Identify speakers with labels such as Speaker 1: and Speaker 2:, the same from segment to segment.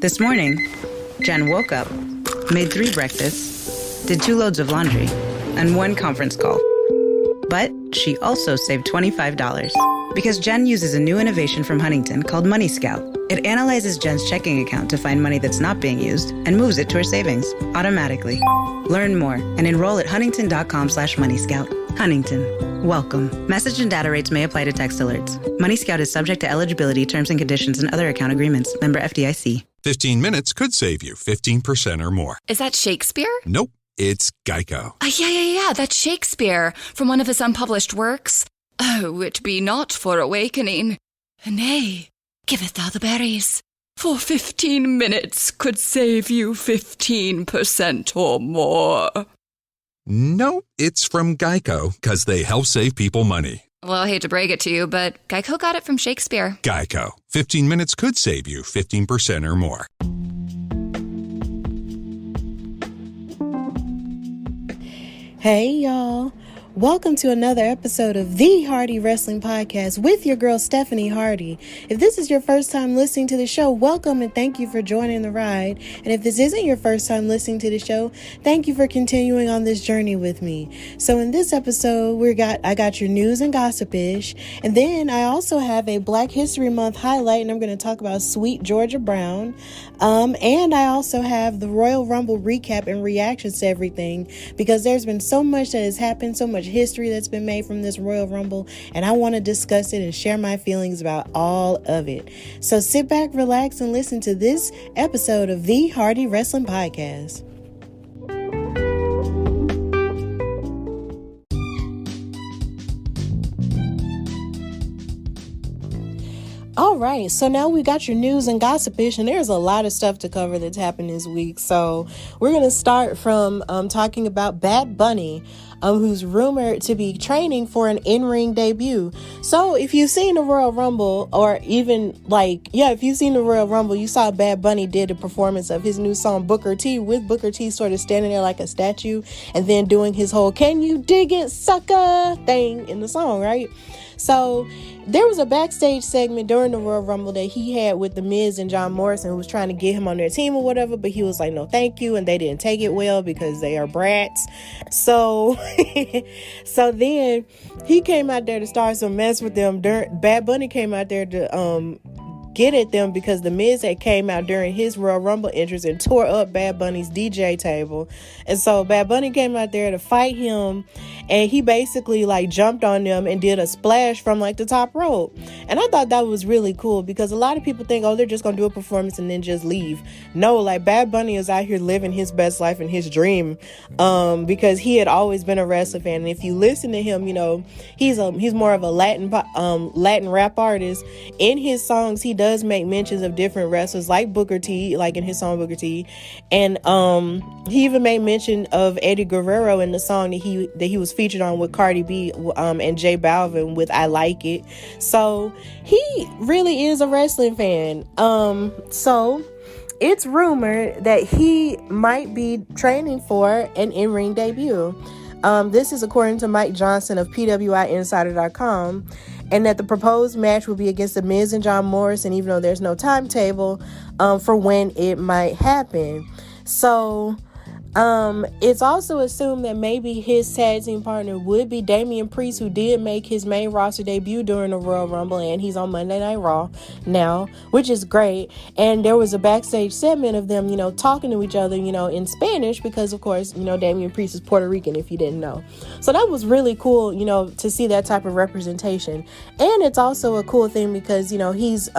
Speaker 1: This morning, Jen woke up, made 3 breakfasts, did 2 loads of laundry, and 1 conference call. But she also saved $25 because Jen uses a new innovation from Huntington called Money Scout. It analyzes Jen's checking account to find money that's not being used and moves it to her savings automatically. Learn more and enroll at huntington.com/moneyscout. Huntington. Welcome. Message and data rates may apply to text alerts. Money Scout is subject to eligibility, terms and conditions, and other account agreements. Member FDIC.
Speaker 2: 15 minutes could save you 15% or more.
Speaker 3: Is that Shakespeare?
Speaker 2: Nope. It's Geico.
Speaker 3: Yeah. That's Shakespeare from one of his unpublished works. Oh, it be not for awakening. Nay, giveth thou the berries. For 15 minutes could save you 15% or more.
Speaker 2: No, it's from Geico, because they help save people money.
Speaker 3: Well, I hate to break it to you, but Geico got it from Shakespeare.
Speaker 2: Geico. 15 minutes could save you 15% or more.
Speaker 4: Hey, y'all. Welcome to another episode of the Hardy Wrestling Podcast with your girl, Stephanie Hardy. If this is your first time listening to the show, welcome and thank you for joining the ride. And if this isn't your first time listening to the show, thank you for continuing on this journey with me. So in this episode, I got your news and gossip-ish. And then I also have a Black History Month highlight, and I'm going to talk about Sweet Georgia Brown. And I also have the Royal Rumble recap and reactions to everything, because there's been so much that has happened, so much history that's been made from this Royal Rumble, and I want to discuss it and share my feelings about all of it. So sit back, relax, and listen to this episode of the Hardy Wrestling Podcast. All right, so now we got your news and gossip-ish, and there's a lot of stuff to cover that's happened this week. So we're going to start from talking about Bad Bunny, who's rumored to be training for an in-ring debut. So if you've seen the Royal Rumble, or even if you've seen the Royal Rumble, you saw Bad Bunny did a performance of his new song Booker T, with Booker T sort of standing there like a statue and then doing his whole "can you dig it, sucker" thing in the song, right? So there was a backstage segment during the Royal Rumble that he had with The Miz and John Morrison, who was trying to get him on their team or whatever, but he was like, no, thank you. And they didn't take it well because they are brats. So, so then he came out there to start some mess with them. Bad Bunny came out there to, get at them because The Miz had came out during his Royal Rumble entrance and tore up Bad Bunny's DJ table. And so Bad Bunny came out there to fight him, and he basically jumped on them and did a splash from the top rope. And I thought that was really cool, because a lot of people think, oh, they're just gonna do a performance and then just leave. No, Bad Bunny is out here living his best life and his dream, because he had always been a wrestling fan. And if you listen to him, he's more of a Latin rap artist. In his songs, he does make mentions of different wrestlers like Booker T, in his song Booker T, and he even made mention of Eddie Guerrero in the song that he was featured on with Cardi B and J Balvin with "I Like It." So he really is a wrestling fan. So it's rumored that he might be training for an in-ring debut. This is according to Mike Johnson of PWIinsider.com. And that the proposed match will be against The Miz and John Morrison, even though there's no timetable for when it might happen. So it's also assumed that maybe his tag team partner would be Damian Priest, who did make his main roster debut during the Royal Rumble, and he's on Monday Night Raw now, which is great. And there was a backstage segment of them, talking to each other, in Spanish, because of course, Damian Priest is Puerto Rican, if you didn't know. So that was really cool, to see that type of representation. And it's also a cool thing because, he's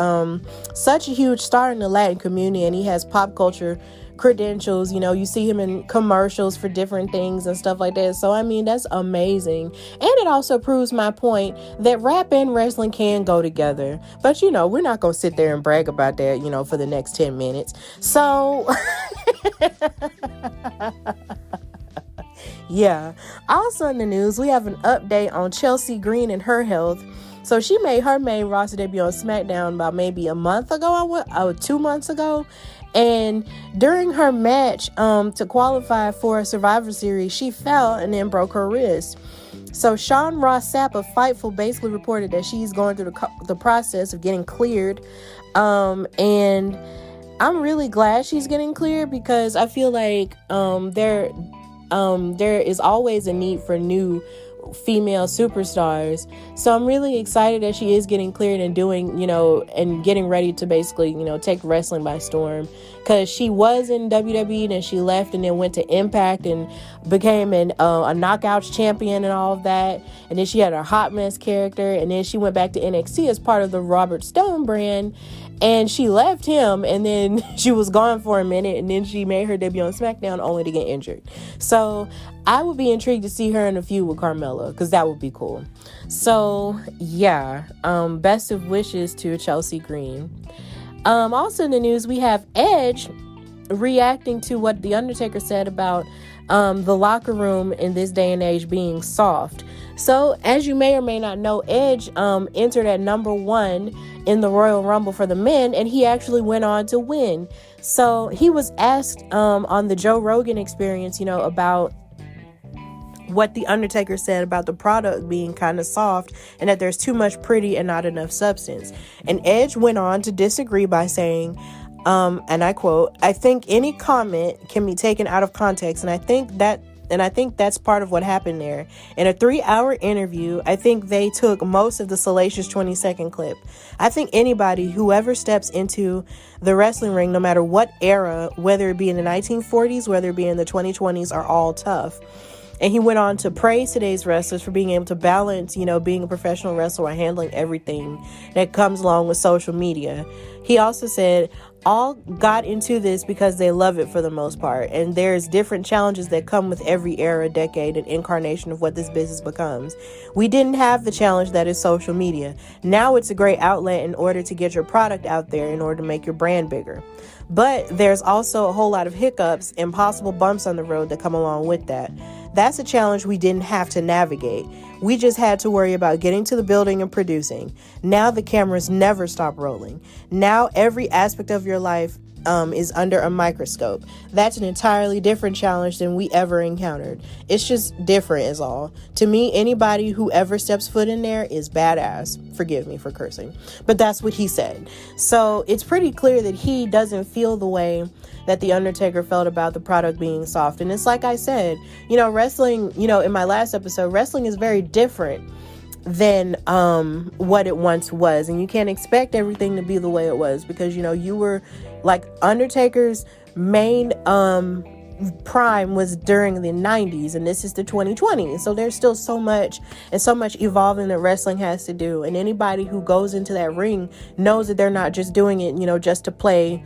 Speaker 4: such a huge star in the Latin community, and he has pop culture credentials. You see him in commercials for different things and stuff like that. So that's amazing. And it also proves my point that rap and wrestling can go together. But we're not gonna sit there and brag about that for the next 10 minutes. So yeah. Also in the news, we have an update on Chelsea Green and her health. So she made her main roster debut on SmackDown about maybe a month ago, 2 months ago. And during her match to qualify for a Survivor Series, she fell and then broke her wrist. So Sean Ross Sapp of Fightful basically reported that she's going through the process of getting cleared. And I'm really glad she's getting cleared, because I feel like there is always a need for new female superstars. So I'm really excited that she is getting cleared and doing, and getting ready to basically, take wrestling by storm, because she was in WWE and she left and then went to Impact and became a Knockouts champion and all of that. And then she had her Hot Mess character, and then she went back to NXT as part of the Robert Stone brand, and she left him, and then she was gone for a minute, and then she made her debut on SmackDown only to get injured. So I would be intrigued to see her in a feud with Carmella, because that would be cool. So yeah, best of wishes to Chelsea Green. Also in the news, we have Edge reacting to what The Undertaker said about the locker room in this day and age being soft. So as you may or may not know, Edge entered at number 1 in the Royal Rumble for the men, and he actually went on to win. So he was asked on the Joe Rogan Experience, about what The Undertaker said about the product being kind of soft and that there's too much pretty and not enough substance. And Edge went on to disagree by saying, and I quote, "I think any comment can be taken out of context, and I think that's part of what happened there. In a 3-hour interview, I think they took most of the salacious 20-second clip. I think anybody, whoever steps into the wrestling ring, no matter what era, whether it be in the 1940s, whether it be in the 2020s, are all tough." And he went on to praise today's wrestlers for being able to balance, being a professional wrestler and handling everything that comes along with social media. He also said, all got into this because they love it for the most part. And there's different challenges that come with every era, decade, and incarnation of what this business becomes. We didn't have the challenge that is social media. Now it's a great outlet in order to get your product out there, in order to make your brand bigger. But there's also a whole lot of hiccups and possible bumps on the road that come along with that. That's a challenge we didn't have to navigate. We just had to worry about getting to the building and producing. Now the cameras never stop rolling. Now every aspect of your life is under a microscope. That's an entirely different challenge than we ever encountered. It's just different is all. To me, anybody who ever steps foot in there is badass. Forgive me for cursing, but that's what he said. So it's pretty clear that he doesn't feel the way that The Undertaker felt about the product being soft. And it's like I said, wrestling, in my last episode, wrestling is very different than what it once was, and you can't expect everything to be the way it was, because you were like Undertaker's main prime was during the 90s, and this is the 2020s, so there's still so much evolving that wrestling has to do. And anybody who goes into that ring knows that they're not just doing it just to play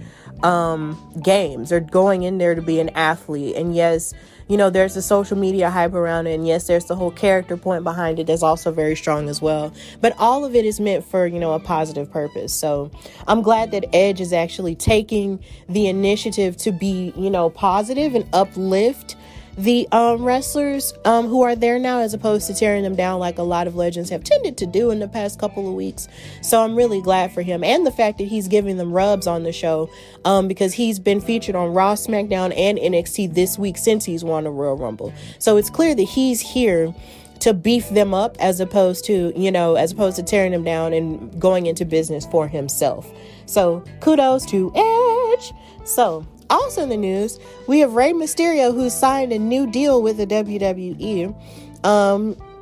Speaker 4: games. They're going in there to be an athlete. And yes, there's the social media hype around it, and yes, there's the whole character point behind it that's also very strong as well. But all of it is meant for a positive purpose. So I'm glad that Edge is actually taking the initiative to be positive and uplift the wrestlers who are there now, as opposed to tearing them down like a lot of legends have tended to do in the past couple of weeks. So I'm really glad for him, and the fact that he's giving them rubs on the show, because he's been featured on Raw, SmackDown, and NXT this week since he's won a Royal Rumble. So it's clear that he's here to beef them up, as opposed to tearing them down and going into business for himself. So kudos to Edge. So also in the news, we have Rey Mysterio, who signed a new deal with the WWE.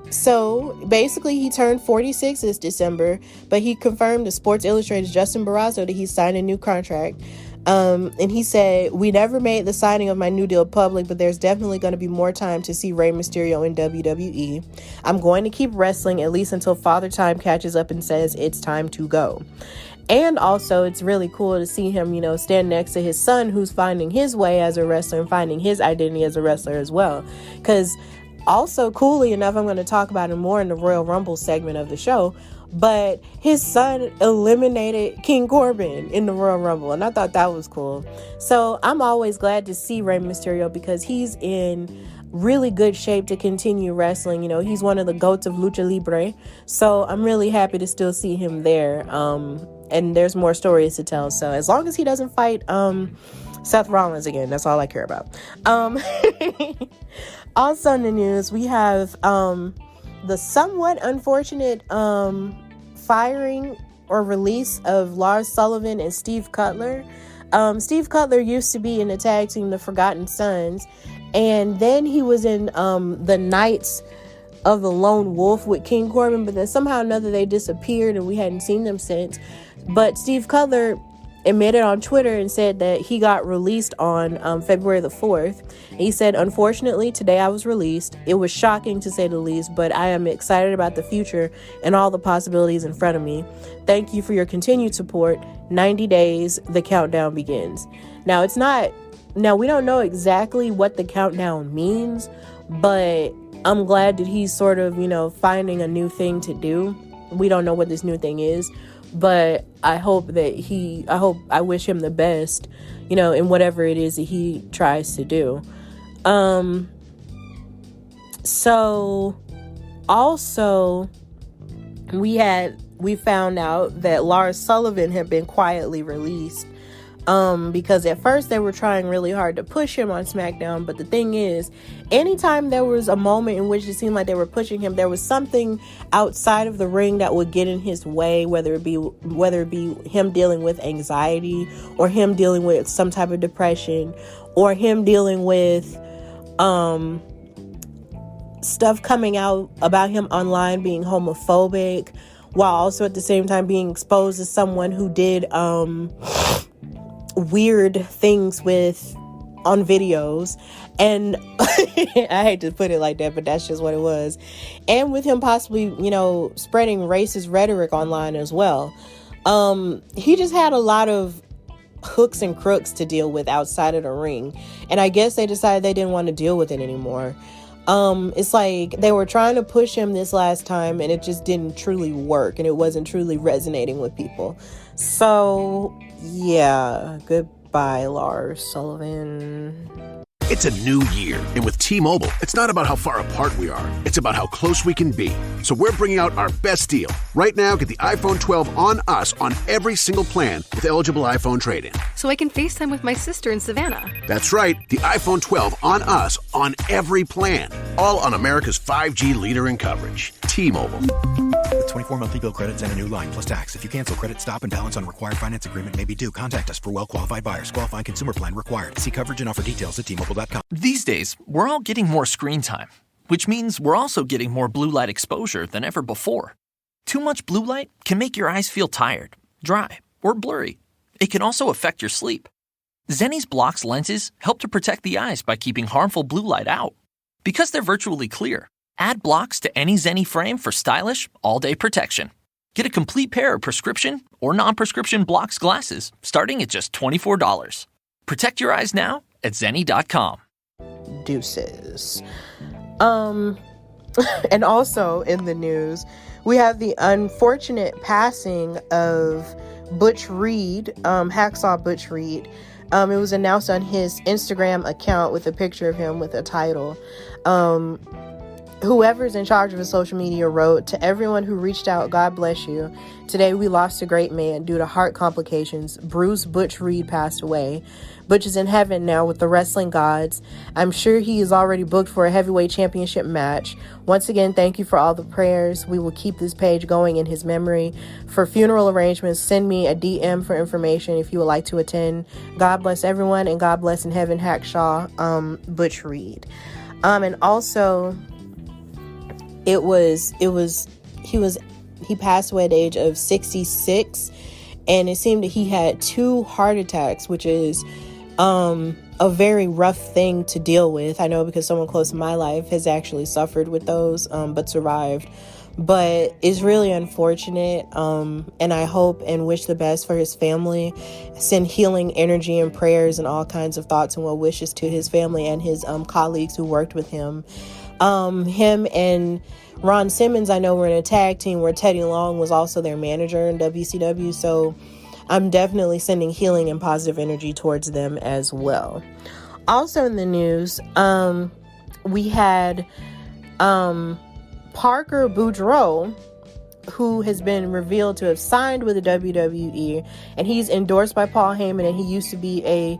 Speaker 4: So basically he turned 46 this December, but he confirmed to Sports Illustrated's Justin Barrasso that he signed a new contract. And he said, "We never made the signing of my new deal public, but there's definitely going to be more time to see Rey Mysterio in WWE. I'm going to keep wrestling at least until Father Time catches up and says it's time to go." And also, it's really cool to see him, stand next to his son, who's finding his way as a wrestler and finding his identity as a wrestler as well. Because also, coolly enough, I'm going to talk about it more in the Royal Rumble segment of the show, but his son eliminated King Corbin in the Royal Rumble, and I thought that was cool. So I'm always glad to see Rey Mysterio, because he's in really good shape to continue wrestling. He's one of the GOATs of Lucha Libre, so I'm really happy to still see him there. And there's more stories to tell. So as long as he doesn't fight Seth Rollins again, that's all I care about. Also in the news, we have the somewhat unfortunate firing or release of Lars Sullivan and Steve Cutler. Steve Cutler used to be in the tag team, the Forgotten Sons, and then he was in the Knights of the Lone Wolf with King Corbin, but then somehow or another they disappeared and we hadn't seen them since. But Steve Cutler admitted on Twitter and said that he got released on February the 4th. He said, "Unfortunately, today I was released. It was shocking to say the least, but I am excited about the future and all the possibilities in front of me. Thank you for your continued support. 90 days, the countdown begins." Now, we don't know exactly what the countdown means, but I'm glad that he's sort of, finding a new thing to do. We don't know what this new thing is, but I wish him the best, in whatever it is that he tries to do. So also we found out that Lars Sullivan had been quietly released, because at first they were trying really hard to push him on SmackDown. But the thing is, anytime there was a moment in which it seemed like they were pushing him, there was something outside of the ring that would get in his way, whether it be him dealing with anxiety, or him dealing with some type of depression, or him dealing with stuff coming out about him online being homophobic, while also at the same time being exposed as someone who did weird things on videos. And I hate to put it like that, but that's just what it was. And with him possibly, spreading racist rhetoric online as well. He just had a lot of hooks and crooks to deal with outside of the ring. And I guess they decided they didn't want to deal with it anymore. It's like they were trying to push him this last time and it just didn't truly work, and it wasn't truly resonating with people. So yeah, goodbye, Lars Sullivan.
Speaker 5: It's a new year, and with T-Mobile, it's not about how far apart we are. It's about how close we can be. So we're bringing out our best deal. Right now, get the iPhone 12 on us on every single plan with eligible iPhone trade-in.
Speaker 6: So I can FaceTime with my sister in Savannah.
Speaker 5: That's right, the iPhone 12 on us on every plan. All on America's 5G leader in coverage. T-Mobile.
Speaker 7: With 24 monthly bill credits and a new line plus tax. If you cancel, credit stop and balance on required finance agreement may be due. Contact us for well-qualified buyers. Qualifying consumer plan required. See coverage and offer details at T-Mobile.com.
Speaker 8: These days, we're all getting more screen time, which means we're also getting more blue light exposure than ever before. Too much blue light can make your eyes feel tired, dry, or blurry. It can also affect your sleep. Zenni's Blocks lenses help to protect the eyes by keeping harmful blue light out. Because they're virtually clear, add Blocks to any Zenni frame for stylish, all-day protection. Get a complete pair of prescription or non-prescription Blocks glasses starting at just $24. Protect your eyes now at Zenni.com.
Speaker 4: Deuces. And also in the news, we have the unfortunate passing of Butch Reed, Hacksaw Butch Reed. It was announced on his Instagram account with a picture of him with a title. Whoever's in charge of his social media wrote, "To everyone who reached out, God bless you. Today we lost a great man due to heart complications. Bruce Butch Reed passed away. Butch is in heaven now with the wrestling gods. I'm sure he is already booked for a heavyweight championship match. Once again, thank you for all the prayers. We will keep this page going in his memory. For funeral arrangements, send me a DM for information if you would like to attend. God bless everyone, and God bless in heaven, Hacksaw Butch Reed." And also, he passed away at the age of 66, and it seemed that he had 2 heart attacks, which is a very rough thing to deal with. I know because someone close to my life has actually suffered with those, but survived. But it's really unfortunate, and I hope and wish the best for his family. Send healing energy and prayers and all kinds of thoughts and well wishes to his family and his colleagues who worked with him. Him and Ron Simmons, I know, were in a tag team where Teddy Long was also their manager in WCW, so I'm definitely sending healing and positive energy towards them as well. Also in the news, we had Parker Boudreaux who has been revealed to have signed with the WWE, and he's endorsed by Paul Heyman, and he used to be a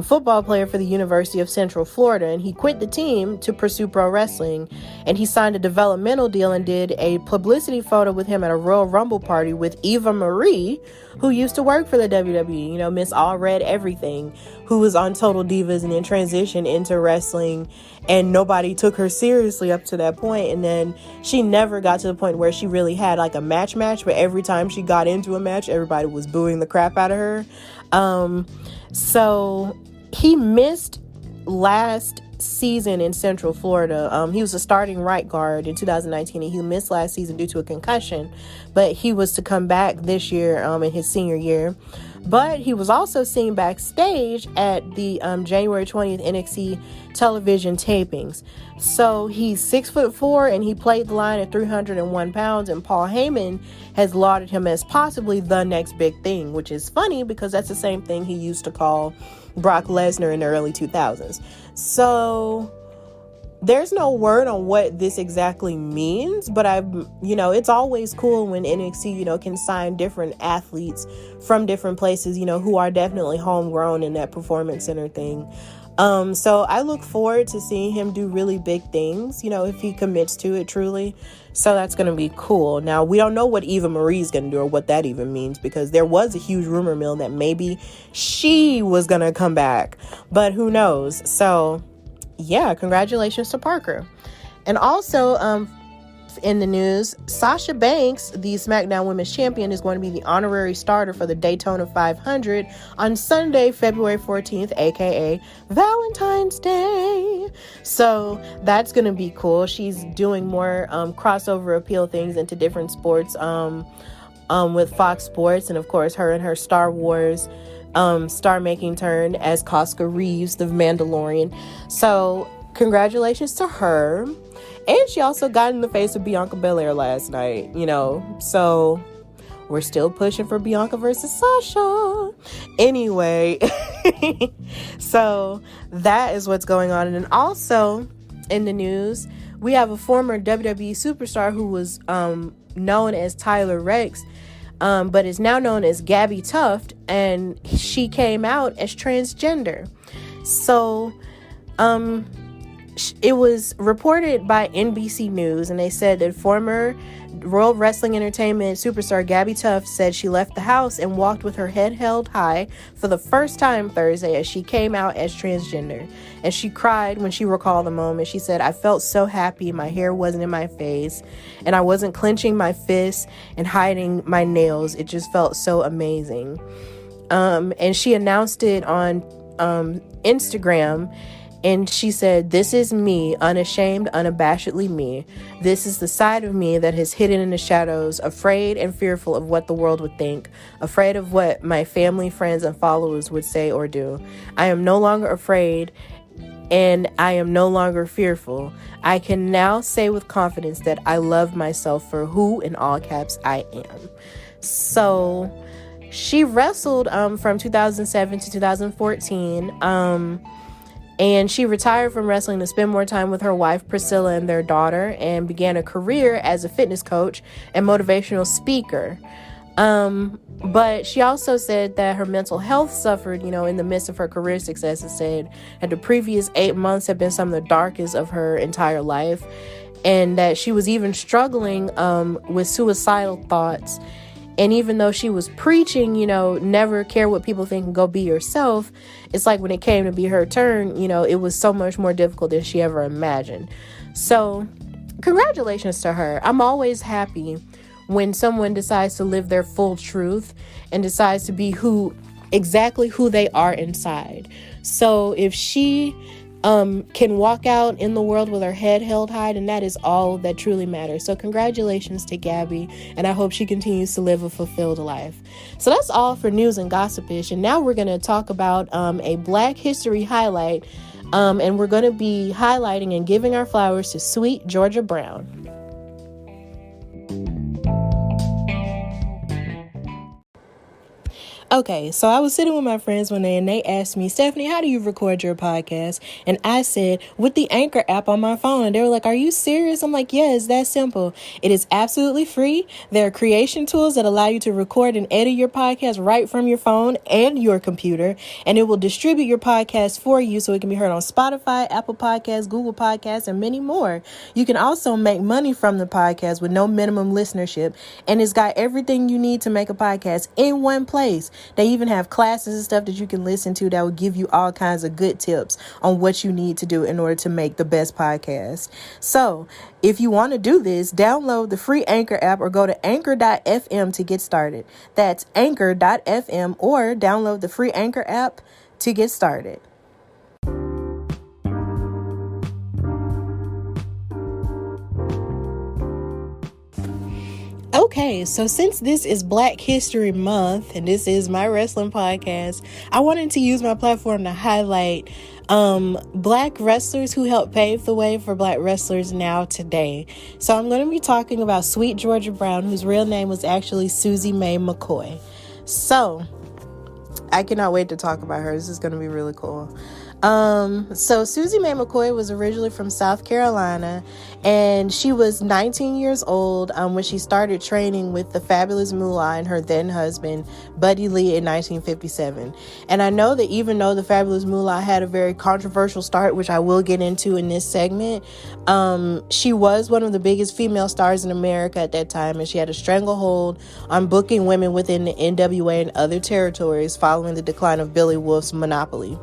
Speaker 4: football player for the University of Central Florida, and he quit the team to pursue pro wrestling, and he signed a developmental deal and did a publicity photo with him at a Royal Rumble party with Eva Marie, who used to work for the WWE, you know, Miss All Red Everything, who was on Total Divas and then transitioned into wrestling, and nobody took her seriously up to that point. And then she never got to the point where she really had like a match, but every time she got into a match, everybody was booing the crap out of her. So he missed last season in Central Florida. He was a starting right guard in 2019, and he missed last season due to a concussion, but he was to come back this year in his senior year. But he was also seen backstage at the January 20th NXT television tapings. So he's 6'4", and he played the line at 301 pounds, and Paul Heyman has lauded him as possibly the next big thing, which is funny because that's the same thing he used to call Brock Lesnar in the early 2000s. So there's no word on what this exactly means, but it's always cool when NXT, can sign different athletes from different places, who are definitely homegrown in that performance center thing. So I look forward to seeing him do really big things, if he commits to it truly. So that's going to be cool. Now, we don't know what Eva Marie is going to do or what that even means, because there was a huge rumor mill that maybe she was going to come back, but who knows? So yeah, congratulations to Parker. And also, in the news, Sasha Banks, the SmackDown Women's Champion, is going to be the honorary starter for the Daytona 500 on Sunday, February 14th, aka Valentine's Day. So that's going to be cool. She's doing more crossover appeal things into different sports with Fox Sports, and of course her and her Star Wars star-making turn as Koska Reeves, the Mandalorian. So congratulations to her. And she also got in the face of Bianca Belair last night, so we're still pushing for Bianca versus Sasha. Anyway, so that is what's going on. And also in the news, we have a former WWE superstar who was known as Tyler Rex, but is now known as Gabby Tuft, and she came out as transgender. So, it was reported by NBC News, and they said that former World Wrestling Entertainment superstar Gabby Tuft said she left the house and walked with her head held high for the first time Thursday as she came out as transgender. And she cried when she recalled the moment. She said, "I felt so happy. My hair wasn't in my face, and I wasn't clenching my fists and hiding my nails. It just felt so amazing." And she announced it on Instagram. And she said, "This is me, unashamed, unabashedly me. This is the side of me that is hidden in the shadows, afraid and fearful of what the world would think, afraid of what my family, friends, and followers would say or do. I am no longer afraid, and I am no longer fearful. I can now say with confidence that I love myself for who, in all caps, I am." So she wrestled from 2007 to 2014. And she retired from wrestling to spend more time with her wife, Priscilla, and their daughter, and began a career as a fitness coach and motivational speaker. But she also said that her mental health suffered, in the midst of her career success. It said that the previous 8 months have been some of the darkest of her entire life, and that she was even struggling with suicidal thoughts. And even though she was preaching, never care what people think and go be yourself, it's like when it came to be her turn, it was so much more difficult than she ever imagined. So congratulations to her. I'm always happy when someone decides to live their full truth and decides to be exactly who they are inside. So if she can walk out in the world with her head held high, and that is all that truly matters. So congratulations to Gabby, and I hope she continues to live a fulfilled life. So that's all for news and gossipish, and now we're going to talk about a Black History highlight, and we're going to be highlighting and giving our flowers to Sweet Georgia Brown. Okay, so I was sitting with my friends one day and they asked me, Stephanie, how do you record your podcast? And I said, with the Anchor app on my phone. And they were like, are you serious? I'm like, yeah, it's that simple. It is absolutely free. There are creation tools that allow you to record and edit your podcast right from your phone and your computer. And it will distribute your podcast for you so it can be heard on Spotify, Apple Podcasts, Google Podcasts, and many more. You can also make money from the podcast with no minimum listenership. And it's got everything you need to make a podcast in one place. They even have classes and stuff that you can listen to that will give you all kinds of good tips on what you need to do in order to make the best podcast. So if you want to do this, download the free Anchor app or go to anchor.fm to get started. That's anchor.fm or download the free Anchor app to get started. Okay, so since this is Black History Month and this is my wrestling podcast, I wanted to use my platform to highlight Black wrestlers who helped pave the way for Black wrestlers now today. So I'm going to be talking about Sweet Georgia Brown, whose real name was actually Susie Mae McCoy. So I cannot wait to talk about her. This is going to be really cool. So Susie Mae McCoy was originally from South Carolina, and she was 19 years old when she started training with the Fabulous Moolah and her then husband, Buddy Lee, in 1957. And I know that even though the Fabulous Moolah had a very controversial start, which I will get into in this segment, she was one of the biggest female stars in America at that time, and she had a stranglehold on booking women within the NWA and other territories following the decline of Billy Wolf's monopoly.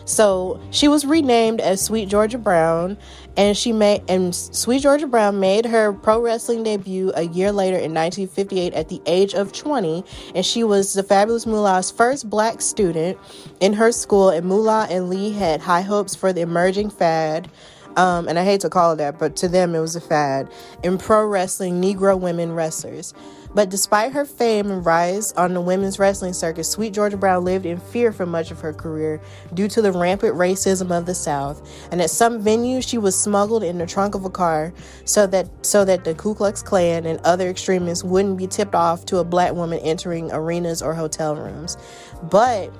Speaker 4: So she was renamed as Sweet Georgia Brown, and Sweet Georgia Brown made her pro wrestling debut a year later in 1958 at the age of 20, and she was the Fabulous Moolah's first Black student in her school, and Moolah and Lee had high hopes for the emerging fad, and I hate to call it that, but to them it was a fad, in pro wrestling Negro women wrestlers. But despite her fame and rise on the women's wrestling circuit, Sweet Georgia Brown lived in fear for much of her career due to the rampant racism of the South. And at some venues, she was smuggled in the trunk of a car so that the Ku Klux Klan and other extremists wouldn't be tipped off to a Black woman entering arenas or hotel rooms. But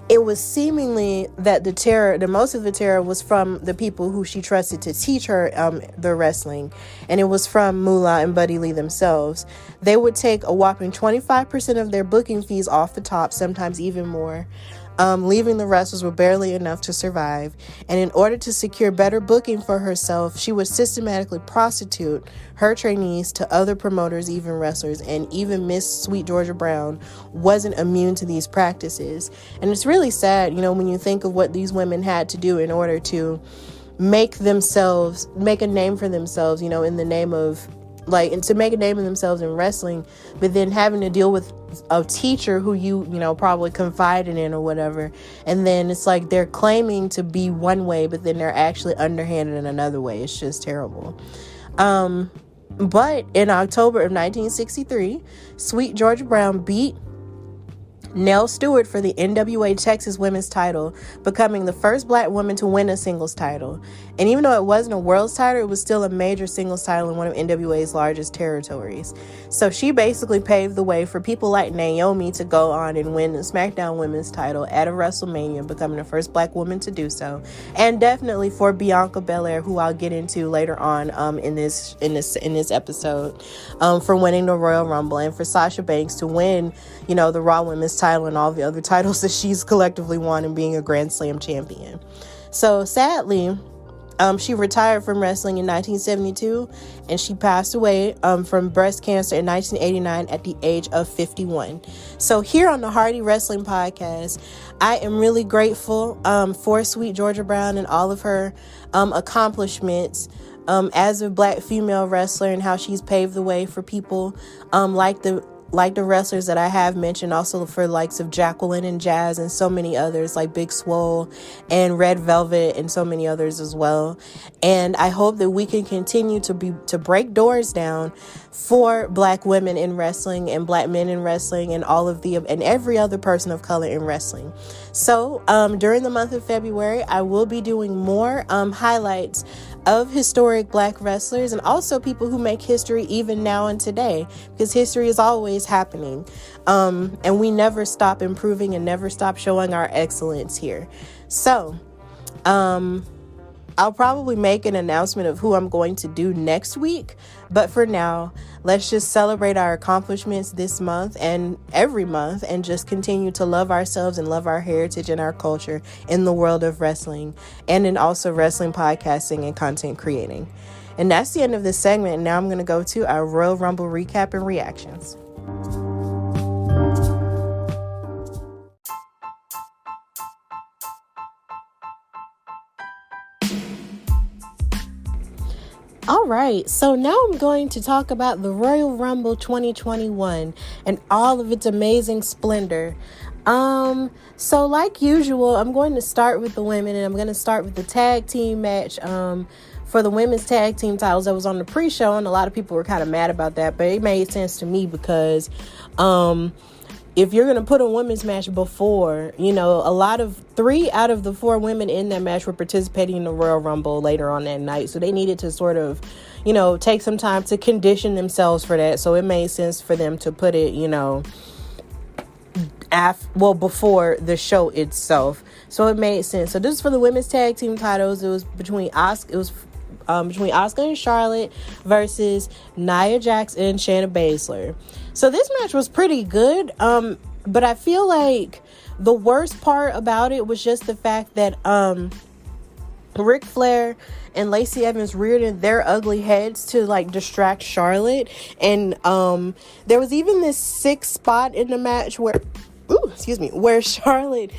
Speaker 4: it was seemingly that most of the terror was from the people who she trusted to teach her the wrestling, and it was from Moolah and Buddy Lee themselves. They would take a whopping 25% of their booking fees off the top, sometimes even more, leaving the wrestlers with barely enough to survive. And in order to secure better booking for herself, she would systematically prostitute her trainees to other promoters, even wrestlers, and even Miss Sweet Georgia Brown wasn't immune to these practices. And it's really sad, when you think of what these women had to do in order to make a name for themselves, in the name of, and to make a name of themselves in wrestling, but then having to deal with a teacher who you probably confided in or whatever, and then it's like they're claiming to be one way, but then they're actually underhanded in another way. It's just terrible. But in October of 1963, Sweet Georgia Brown beat Nell Stewart for the NWA Texas Women's title, becoming the first Black woman to win a singles title. And even though it wasn't a world's title, it was still a major singles title in one of NWA's largest territories. So she basically paved the way for people like Naomi to go on and win the SmackDown Women's title at a WrestleMania, becoming the first Black woman to do so. And definitely for Bianca Belair, who I'll get into later on in this episode, for winning the Royal Rumble, and for Sasha Banks to win, the Raw Women's title and all the other titles that she's collectively won, and being a Grand Slam champion. So sadly, she retired from wrestling in 1972, and she passed away from breast cancer in 1989 at the age of 51. So here on the Hardy Wrestling Podcast, I am really grateful for Sweet Georgia Brown and all of her accomplishments as a Black female wrestler, and how she's paved the way for people like the wrestlers that I have mentioned, also for the likes of Jacqueline and Jazz and so many others like Big Swole and Red Velvet and so many others as well. And I hope that we can continue to break doors down for Black women in wrestling and Black men in wrestling and and every other person of color in wrestling. So during the month of February, I will be doing more highlights of historic Black wrestlers, and also people who make history even now and today, because history is always happening. And we never stop improving and never stop showing our excellence here. So, I'll probably make an announcement of who I'm going to do next week. But for now, let's just celebrate our accomplishments this month and every month, and just continue to love ourselves and love our heritage and our culture in the world of wrestling, and in also wrestling podcasting and content creating. And that's the end of this segment. And now I'm going to go to our Royal Rumble recap and reactions. All right, so now I'm going to talk about the Royal Rumble 2021 and all of its amazing splendor. So like usual, I'm going to start with the women, and I'm going to start with the tag team match for the women's tag team titles that was on the pre-show, and a lot of people were kind of mad about that, but it made sense to me because if you're going to put a women's match before, you know, 3 out of the 4 women in that match were participating in the Royal Rumble later on that night. So they needed to sort of, you know, take some time to condition themselves for that. So it made sense for them to put it, you know, before the show itself. So it made sense. So this is for the women's tag team titles. It was between Asuka and Charlotte versus Nia Jax and Shayna Baszler. So this match was pretty good, but I feel like the worst part about it was just the fact that Ric Flair and Lacey Evans reared their ugly heads to like distract Charlotte, and there was even this sick spot in the match where Charlotte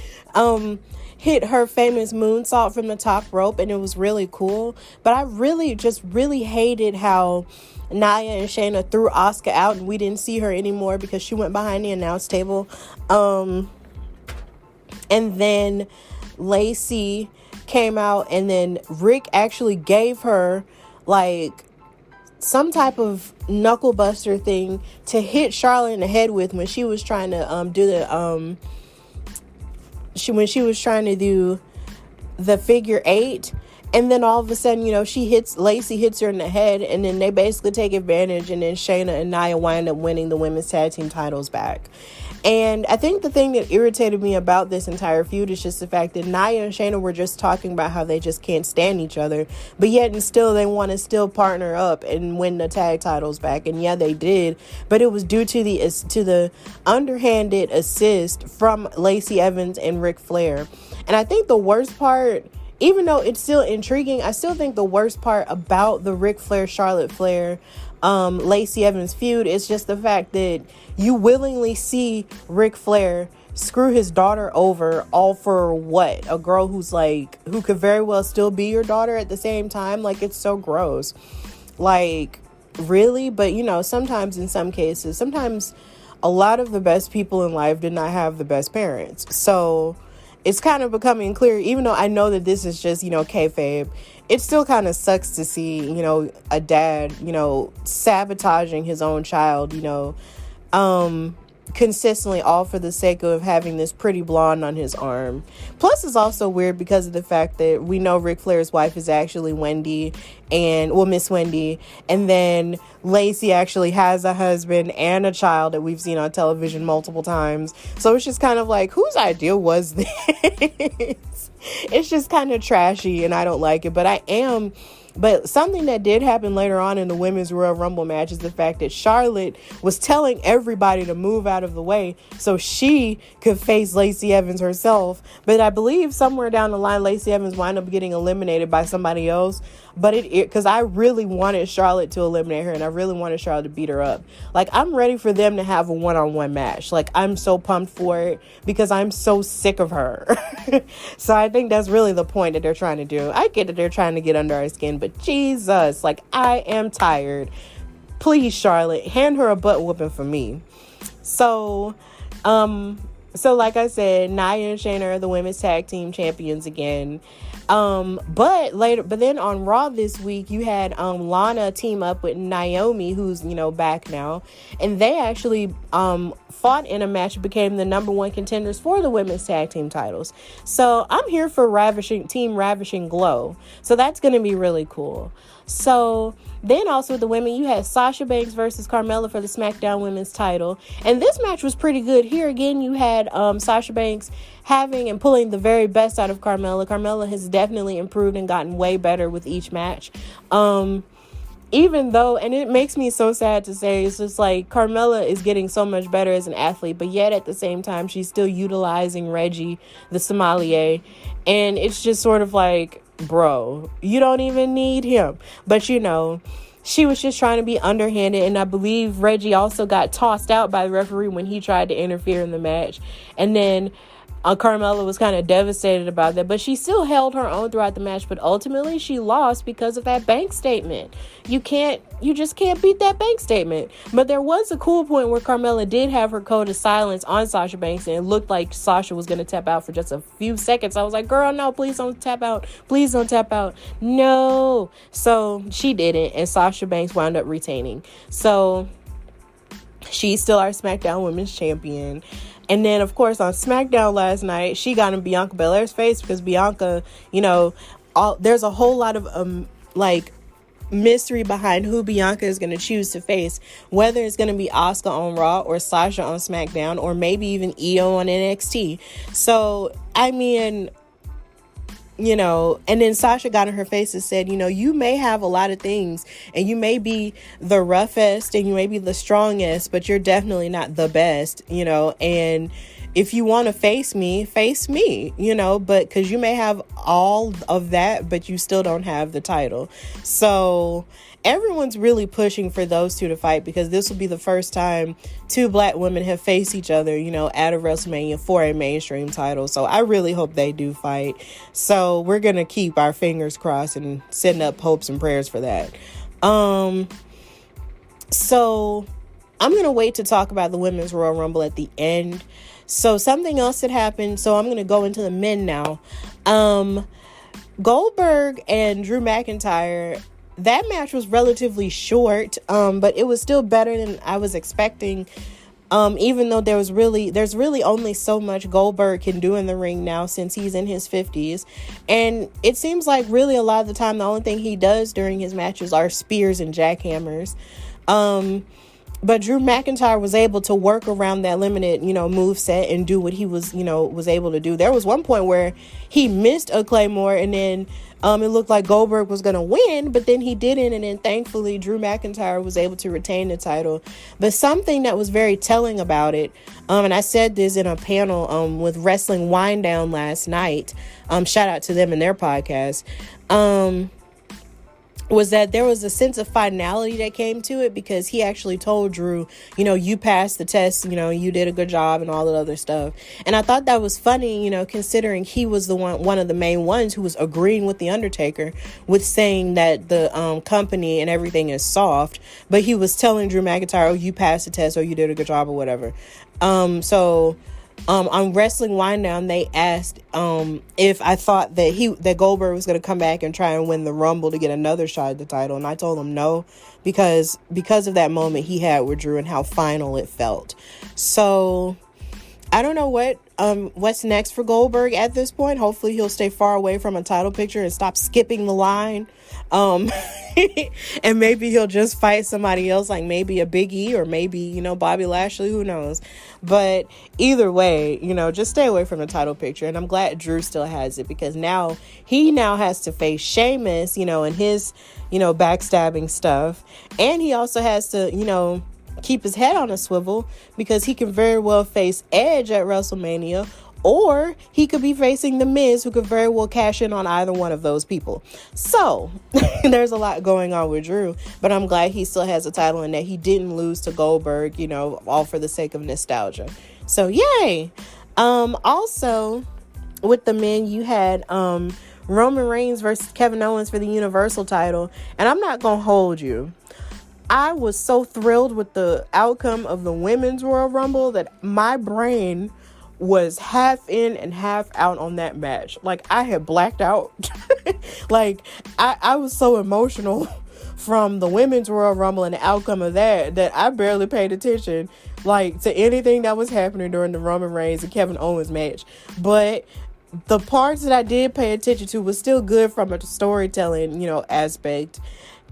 Speaker 4: hit her famous moonsault from the top rope, and it was really cool. But I really hated how Nia and Shayna threw Asuka out, and we didn't see her anymore because she went behind the announce table. And then Lacey came out, and then Rick actually gave her like some type of knuckle buster thing to hit Charlotte in the head with when she was trying to do the figure 8. And then all of a sudden, you know, Lacey hits her in the head, and then they basically take advantage, and then Shayna and Nia wind up winning the women's tag team titles back. And I think the thing that irritated me about this entire feud is just the fact that Nia and Shayna were just talking about how they just can't stand each other, but yet and still they want to still partner up and win the tag titles back. And yeah, they did, but it was due to the underhanded assist from Lacey Evans and Ric Flair. And I think the worst part, even though it's still intriguing, I still think the worst part about the Ric Flair, Charlotte Flair, Lacey Evans feud is just the fact that you willingly see Ric Flair screw his daughter over, all for what? A girl who could very well still be your daughter at the same time. Like, it's so gross. Like, really? But, you know, sometimes in some cases, a lot of the best people in life did not have the best parents. So it's kind of becoming clear, even though I know that this is just, you know, kayfabe, it still kind of sucks to see, you know, a dad, you know, sabotaging his own child, you know, consistently, all for the sake of having this pretty blonde on his arm. Plus, it's also weird because of the fact that we know Ric Flair's wife is actually Miss Wendy, and then Lacey actually has a husband and a child that we've seen on television multiple times. So it's just kind of like, whose idea was this? It's just kind of trashy, and I don't like it. But something that did happen later on in the Women's Royal Rumble match is the fact that Charlotte was telling everybody to move out of the way so she could face Lacey Evans herself. But I believe somewhere down the line, Lacey Evans wound up getting eliminated by somebody else. But because I really wanted Charlotte to eliminate her, and I really wanted Charlotte to beat her up. Like, I'm ready for them to have a one-on-one match. Like, I'm so pumped for it because I'm so sick of her. So I think that's really the point that they're trying to do. I get that they're trying to get under our skin, but Jesus, like, I am tired. Please, Charlotte, hand her a butt whooping for me. So, So like I said, Nia and Shayna are the women's tag team champions again. But then on Raw this week, you had Lana team up with Naomi, who's, back now. And they actually fought in a match and became the number one contenders for the women's tag team titles. So I'm here for Team Ravishing Glow. So that's going to be really cool. So then also with the women, you had Sasha Banks versus Carmella for the SmackDown Women's title. And this match was pretty good. Here again, you had Sasha Banks having and pulling the very best out of Carmella. Carmella has definitely improved and gotten way better with each match. Even though, and it makes me so sad to say, it's just like Carmella is getting so much better as an athlete, but yet at the same time, she's still utilizing Reggie, the sommelier. And it's just sort of like, bro, you don't even need him. But she was just trying to be underhanded, and I believe Reggie also got tossed out by the referee when he tried to interfere in the match. And then Carmella was kind of devastated about that, but she still held her own throughout the match. But ultimately, she lost because of that bank statement. You just can't beat that bank statement. But there was a cool point where Carmella did have her code of silence on Sasha Banks, and it looked like Sasha was going to tap out for just a few seconds. I was like, girl, no, please don't tap out. Please don't tap out. No. So she didn't, and Sasha Banks wound up retaining. So she's still our SmackDown Women's Champion. And then, of course, on SmackDown last night, she got in Bianca Belair's face because Bianca, there's a whole lot of, mystery behind who Bianca is going to choose to face, whether it's going to be Asuka on Raw or Sasha on SmackDown or maybe even Io on NXT. So, I mean, and then Sasha got in her face and said, you may have a lot of things and you may be the roughest and you may be the strongest, but you're definitely not the best, and if you want to face me, but because you may have all of that, but you still don't have the title. So everyone's really pushing for those two to fight because this will be the first time two black women have faced each other, at a WrestleMania for a mainstream title. So I really hope they do fight. So we're going to keep our fingers crossed and send up hopes and prayers for that. So I'm going to wait to talk about the Women's Royal Rumble at the end. So something else that happened. So I'm going to go into the men now. Goldberg and Drew McIntyre, that match was relatively short, but it was still better than I was expecting. Even though there's really only so much Goldberg can do in the ring now since he's in his 50s. And it seems like really a lot of the time, the only thing he does during his matches are spears and jackhammers. But Drew McIntyre was able to work around that limited, move set and do what he was able to do. There was one point where he missed a Claymore and then it looked like Goldberg was going to win, but then he didn't. And then thankfully, Drew McIntyre was able to retain the title. But something that was very telling about it, and I said this in a panel with Wrestling Wind Down last night, shout out to them and their podcast, was that there was a sense of finality that came to it because he actually told Drew, you passed the test, you did a good job and all that other stuff. And I thought that was funny, considering he was the one of the main ones who was agreeing with The Undertaker with saying that the company and everything is soft, but he was telling Drew McIntyre, oh, you passed the test or you did a good job or whatever. On Wrestling Wind Down, they asked if I thought that Goldberg was going to come back and try and win the Rumble to get another shot at the title, and I told him no because of that moment he had with Drew and how final it felt. So I don't know what's next for Goldberg at this point. Hopefully he'll stay far away from a title picture and stop skipping the line. And maybe he'll just fight somebody else, like maybe a Big E or maybe, Bobby Lashley, who knows. But either way, just stay away from the title picture. And I'm glad Drew still has it because now he has to face Sheamus, and his, backstabbing stuff. And he also has to, keep his head on a swivel because he can very well face Edge at WrestleMania, or he could be facing The Miz, who could very well cash in on either one of those people. So there's a lot going on with Drew, but I'm glad he still has a title and that he didn't lose to Goldberg, all for the sake of nostalgia. So yay. Also with the men, you had Roman Reigns versus Kevin Owens for the Universal title. And I'm not going to hold you. I was so thrilled with the outcome of the Women's Royal Rumble that my brain was half in and half out on that match. Like, I had blacked out. Like, I was so emotional from the Women's Royal Rumble and the outcome of that I barely paid attention, like, to anything that was happening during the Roman Reigns and Kevin Owens match. But the parts that I did pay attention to was still good from a storytelling, aspect.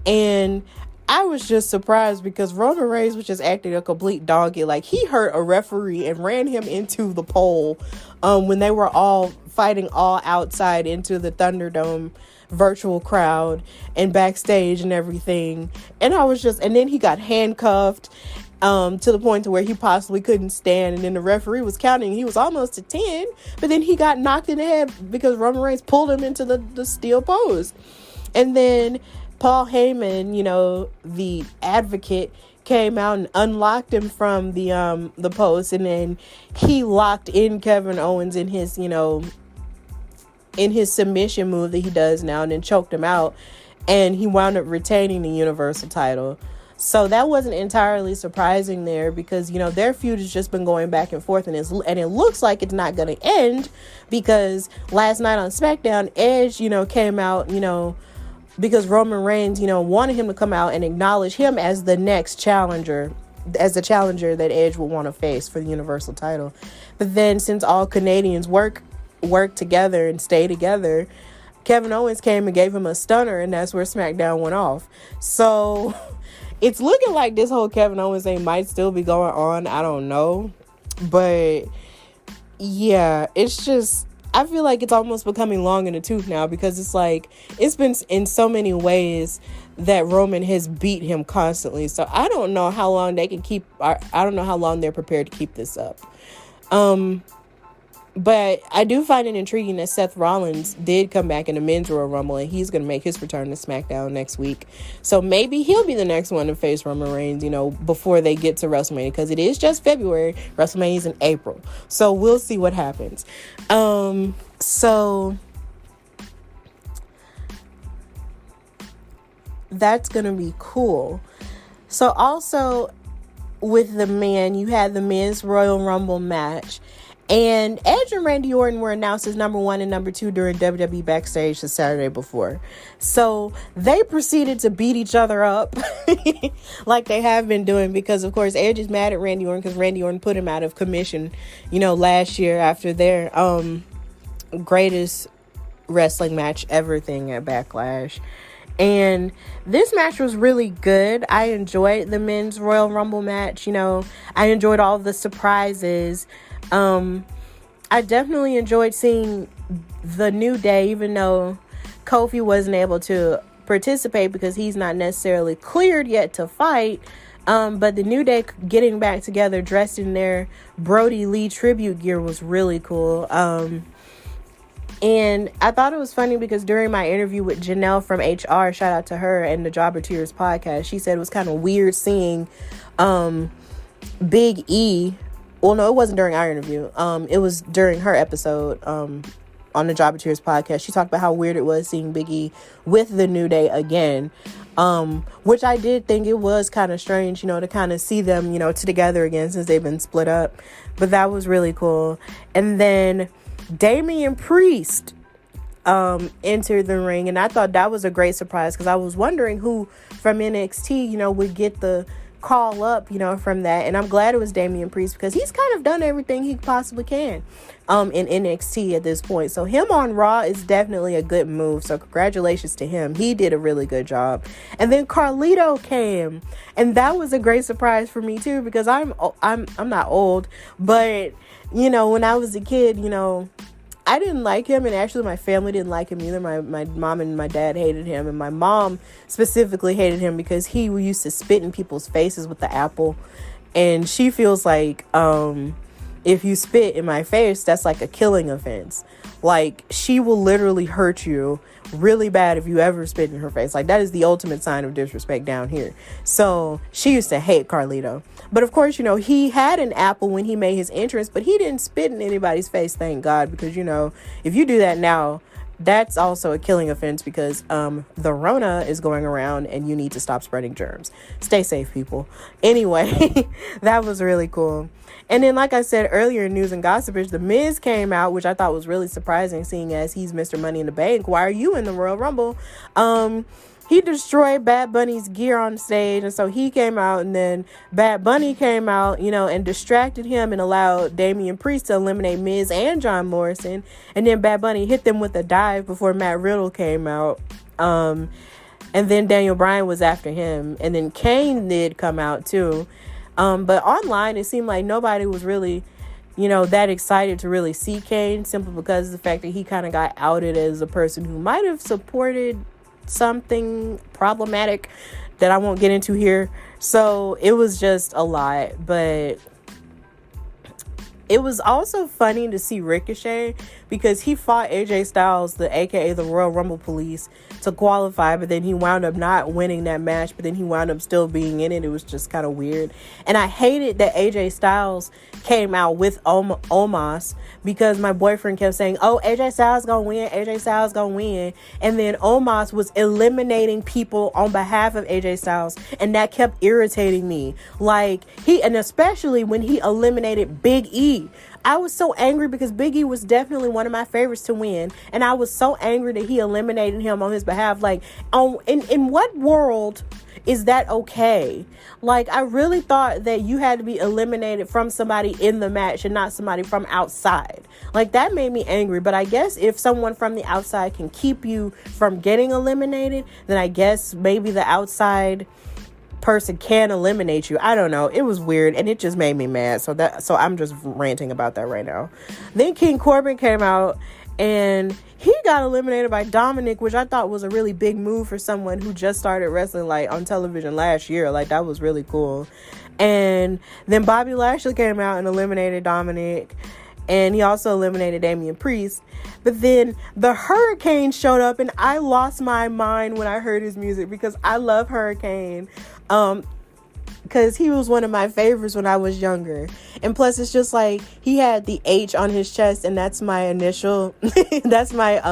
Speaker 4: And I was just surprised because Roman Reigns was just acting a complete donkey. Like, he hurt a referee and ran him into the pole when they were all fighting all outside into the Thunderdome virtual crowd and backstage and everything. And and then he got handcuffed to the point to where he possibly couldn't stand. And then the referee was counting. He was almost to 10, but then he got knocked in the head because Roman Reigns pulled him into the steel post. And then Paul Heyman, the advocate, came out and unlocked him from the post, and then he locked in Kevin Owens in his submission move that he does now, and then choked him out, and he wound up retaining the Universal title. So that wasn't entirely surprising there because, their feud has just been going back and forth, and it looks like it's not going to end because last night on SmackDown, Edge, came out, because Roman Reigns, wanted him to come out and acknowledge him as the next challenger, as the challenger that Edge would want to face for the Universal title. But then since all Canadians work together and stay together, Kevin Owens came and gave him a stunner, and that's where SmackDown went off. So it's looking like this whole Kevin Owens thing might still be going on. I don't know. But yeah, it's just, I feel like it's almost becoming long in the tooth now because it's like, it's been in so many ways that Roman has beat him constantly. So I don't know how long they can I don't know how long they're prepared to keep this up. But I do find it intriguing that Seth Rollins did come back in the Men's Royal Rumble, and he's going to make his return to SmackDown next week. So maybe he'll be the next one to face Roman Reigns, before they get to WrestleMania, because it is just February. WrestleMania's in April. So we'll see what happens. So that's going to be cool. So also with the men, you had the Men's Royal Rumble match. And Edge and Randy Orton were announced as number 1 and number 2 during WWE Backstage the Saturday before. So they proceeded to beat each other up like they have been doing because, of course, Edge is mad at Randy Orton because Randy Orton put him out of commission, last year after their greatest wrestling match ever thing at Backlash. And this match was really good. I enjoyed the Men's Royal Rumble match. I enjoyed all the surprises. I definitely enjoyed seeing the New Day, even though Kofi wasn't able to participate because he's not necessarily cleared yet to fight. But the New Day getting back together dressed in their Brody Lee tribute gear was really cool. And I thought it was funny because during my interview with Janelle from HR, shout out to her and the Jobber Tears podcast, she said it was kind of weird seeing Big E. Well, no, it wasn't during our interview. It was during her episode on the Jobber Tears podcast. She talked about how weird it was seeing Big E with the New Day again, which I did think it was kind of strange, to kind of see them, together again since they've been split up. But that was really cool. And then Damian Priest entered the ring, and I thought that was a great surprise because I was wondering who from NXT, would get the call up, from that. And I'm glad it was Damian Priest because he's kind of done everything he possibly can in NXT at this point. So him on Raw is definitely a good move. So congratulations to him. He did a really good job. And then Carlito came, and that was a great surprise for me too because I'm not old, but when I was a kid, I didn't like him, and actually my family didn't like him either. My mom and my dad hated him, and my mom specifically hated him because he used to spit in people's faces with the apple, and she feels like if you spit in my face, that's like a killing offense. Like, she will literally hurt you really bad if you ever spit in her face. Like, that is the ultimate sign of disrespect down here. So she used to hate Carlito. But of course, he had an apple when he made his entrance, but he didn't spit in anybody's face, thank God, because, if you do that now, that's also a killing offense because the Rona is going around and you need to stop spreading germs. Stay safe, people. Anyway, that was really cool. And then, like I said earlier in News and Gossipers, The Miz came out, which I thought was really surprising, seeing as he's Mr. Money in the Bank. Why are you in the Royal Rumble? He destroyed Bad Bunny's gear on stage, and so he came out, and then Bad Bunny came out, and distracted him and allowed Damian Priest to eliminate Miz and John Morrison, and then Bad Bunny hit them with a dive before Matt Riddle came out, and then Daniel Bryan was after him, and then Kane did come out too, but online it seemed like nobody was really that excited to really see Kane, simply because of the fact that he kind of got outed as a person who might have supported something problematic that I won't get into here. So it was just a lot, but it was also funny to see Ricochet, because he fought AJ Styles, aka the Royal Rumble Police, to qualify, but then he wound up not winning that match, but then he wound up still being in it. It was just kind of weird. And I hated that AJ Styles came out with Omos, because my boyfriend kept saying, oh, AJ Styles gonna win, AJ Styles gonna win. And then Omos was eliminating people on behalf of AJ Styles, and that kept irritating me. And especially when he eliminated Big E. I was so angry, because Big E was definitely one of my favorites to win, and I was so angry that he eliminated him on his behalf. In what world is that okay? I really thought that you had to be eliminated from somebody in the match and not somebody from outside. That made me angry. But I guess if someone from the outside can keep you from getting eliminated, then I guess maybe the outside person can eliminate you. I don't know. It was weird, and it just made me mad. So I'm just ranting about that right now. Then King Corbin came out, and he got eliminated by Dominic, which I thought was a really big move for someone who just started wrestling on television last year. That was really cool. And then Bobby Lashley came out and eliminated Dominic, and he also eliminated Damian Priest. But then the Hurricane showed up, and I lost my mind when I heard his music, because I love Hurricane. Because he was one of my favorites when I was younger. And plus, it's just he had the H on his chest, and that's my initial. That's my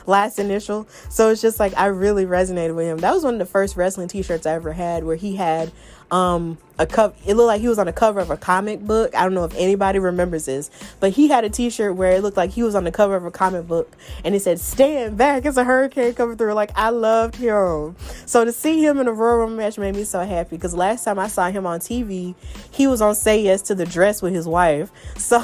Speaker 4: last initial. So it's just I really resonated with him. That was one of the first wrestling t-shirts I ever had, where he had a cover. It looked like he was on the cover of a comic book. I don't know if anybody remembers this, but he had a t-shirt where it looked like he was on the cover of a comic book, and it said, "Stand back, it's a hurricane coming through." I loved him. So to see him in a Royal Rumble match made me so happy, because last time I saw him on TV, he was on Say Yes to the Dress with his wife. So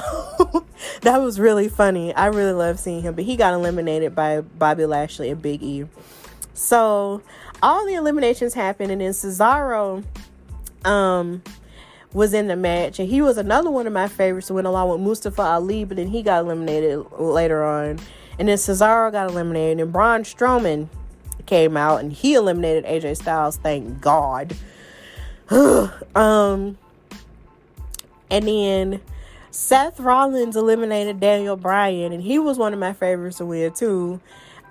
Speaker 4: that was really funny. I really loved seeing him, but he got eliminated by Bobby Lashley and Big E. So all the eliminations happened, and then Cesaro was in the match, and he was another one of my favorites, who went along with Mustafa Ali, but then he got eliminated later on. And then Cesaro got eliminated, and Braun Strowman came out, and he eliminated AJ Styles, thank God. And then Seth Rollins eliminated Daniel Bryan, and he was one of my favorites to win too.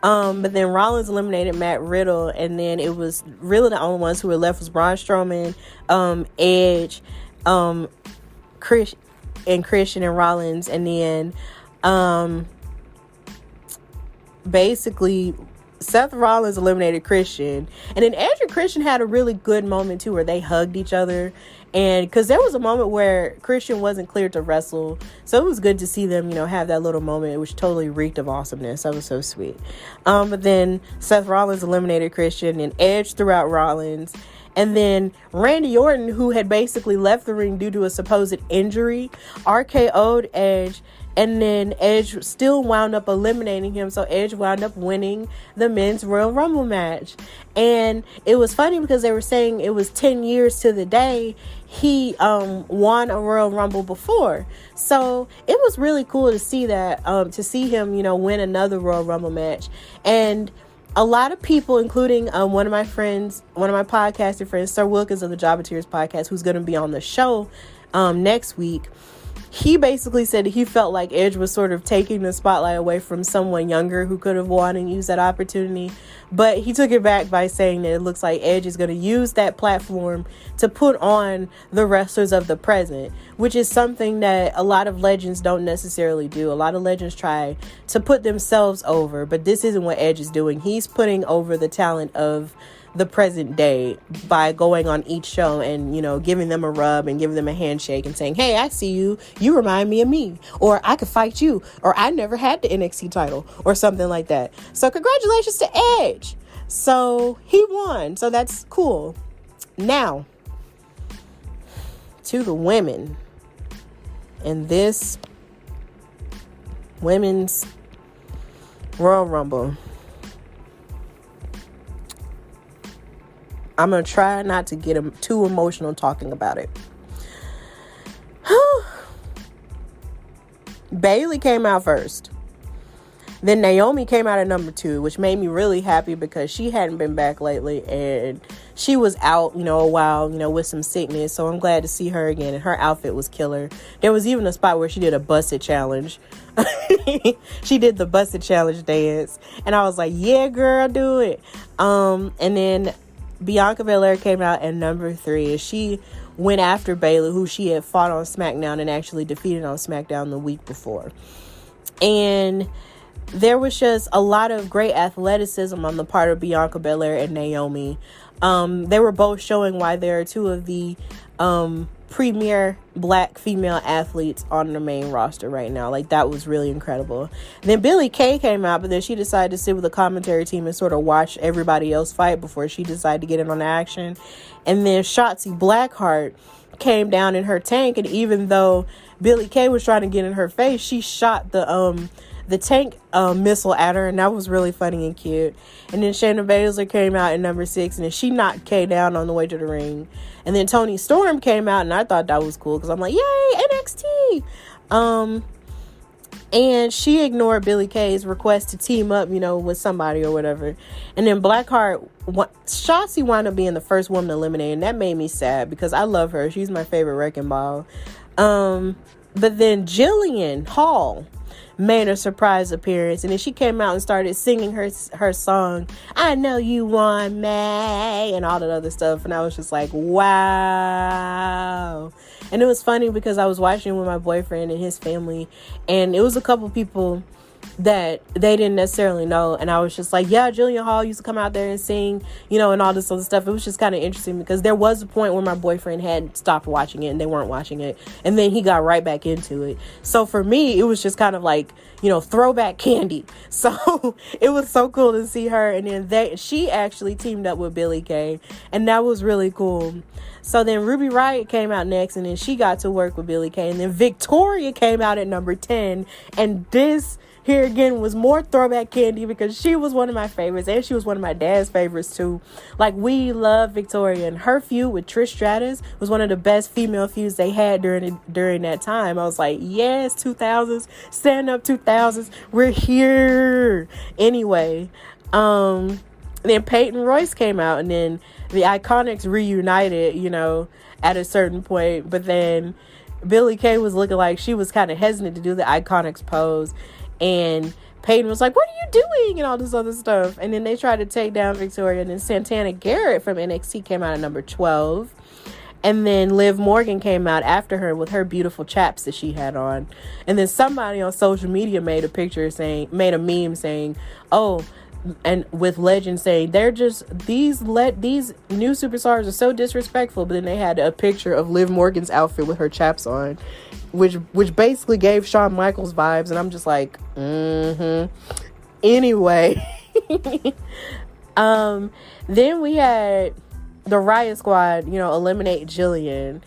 Speaker 4: But then Rollins eliminated Matt Riddle, and then it was really the only ones who were left was Braun Strowman, Edge, Christian and Rollins, and then basically Seth Rollins eliminated Christian, and then Edge and Christian had a really good moment too, where they hugged each other. And because there was a moment where Christian wasn't cleared to wrestle, so it was good to see them, have that little moment, which totally reeked of awesomeness. That was so sweet. But then Seth Rollins eliminated Christian, and Edge threw out Rollins. And then Randy Orton, who had basically left the ring due to a supposed injury, RKO'd Edge. And then Edge still wound up eliminating him. So Edge wound up winning the men's Royal Rumble match. And it was funny because they were saying it was 10 years to the day he won a Royal Rumble before. So it was really cool to see that, to see him, win another Royal Rumble match. And a lot of people, including one of my podcasting friends, Sir Wilkins of the Jobbeteers podcast, who's going to be on the show next week, he basically said he felt like Edge was sort of taking the spotlight away from someone younger who could have won and used that opportunity. But he took it back by saying that it looks like Edge is going to use that platform to put on the wrestlers of the present, which is something that a lot of legends don't necessarily do. A lot of legends try to put themselves over, but this isn't what Edge is doing. He's putting over the talent of the present day by going on each show and, you know, giving them a rub and giving them a handshake and saying, hey, I see you. You remind me of me. Or I could fight you. Or I never had the NXT title. Or something like that. So congratulations to Edge. So he won. So that's cool. Now, to the women in this Women's Royal Rumble. I'm going to try not to get too emotional talking about it. Bayley came out first. Then Naomi came out at number 2, which made me really happy because she hadn't been back lately and she was out, you know, a while, you know, with some sickness. So I'm glad to see her again. And her outfit was killer. There was even a spot where she did a busted challenge. She did the busted challenge dance. And I was like, yeah, girl, do it. And then Bianca Belair came out at number 3. And she went after Bayley, who she had fought on SmackDown and actually defeated on SmackDown the week before. And there was just a lot of great athleticism on the part of Bianca Belair and Naomi. They were both showing why there are 2 of the premier black female athletes on the main roster right now. Like, that was really incredible. Then Billie Kay came out, but then she decided to sit with the commentary team and sort of watch everybody else fight before she decided to get in on the action. And then Shotzi Blackheart came down in her tank, and even though Billie Kay was trying to get in her face, she shot the tank missile at her, and that was really funny and cute. And then Shayna Baszler came out at number 6, and then she knocked Kay down on the way to the ring. And then Toni Storm came out, and I thought that was cool because I'm like, yay, NXT. And she ignored Billie Kay's request to team up, you know, with somebody or whatever. And then Blackheart, Shotzi wound up being the first woman eliminated, and that made me sad because I love her. She's my favorite wrecking ball. But then Jillian Hall made a surprise appearance, and then she came out and started singing her song, I Know You Want Me, and all that other stuff. And I was just like, wow. And it was funny because I was watching with my boyfriend and his family, and it was a couple people that they didn't necessarily know, and I was just like, yeah, Jillian Hall used to come out there and sing, you know, and all this other stuff. It was just kind of interesting because there was a point where my boyfriend had stopped watching it and they weren't watching it, and then he got right back into it. So for me, it was just kind of like, you know, throwback candy. So it was so cool to see her. And then she actually teamed up with Billie Kay, and that was really cool. So then Ruby Riott came out next, and then she got to work with Billie Kay. And then Victoria came out at number 10, and this here again was more throwback candy because she was one of my favorites, and she was one of my dad's favorites too. Like, we love Victoria, and her feud with Trish Stratus was one of the best female feuds they had during that time. I was like, yes, 2000s, stand up 2000s, we're here. Anyway, then Peyton Royce came out, and then the Iconics reunited, you know, at a certain point, but then Billie Kay was looking like she was kind of hesitant to do the Iconics pose. And Peyton was like, what are you doing? And all this other stuff. And then they tried to take down Victoria. And then Santana Garrett from NXT came out at number 12. And then Liv Morgan came out after her with her beautiful chaps that she had on. And then somebody on social media made a meme saying, oh, and with Legend saying, they're just, these new superstars are so disrespectful. But then they had a picture of Liv Morgan's outfit with her chaps on, which basically gave Shawn Michaels vibes. And I'm just like, Anyway, then we had the Riot Squad, you know, eliminate Jillian.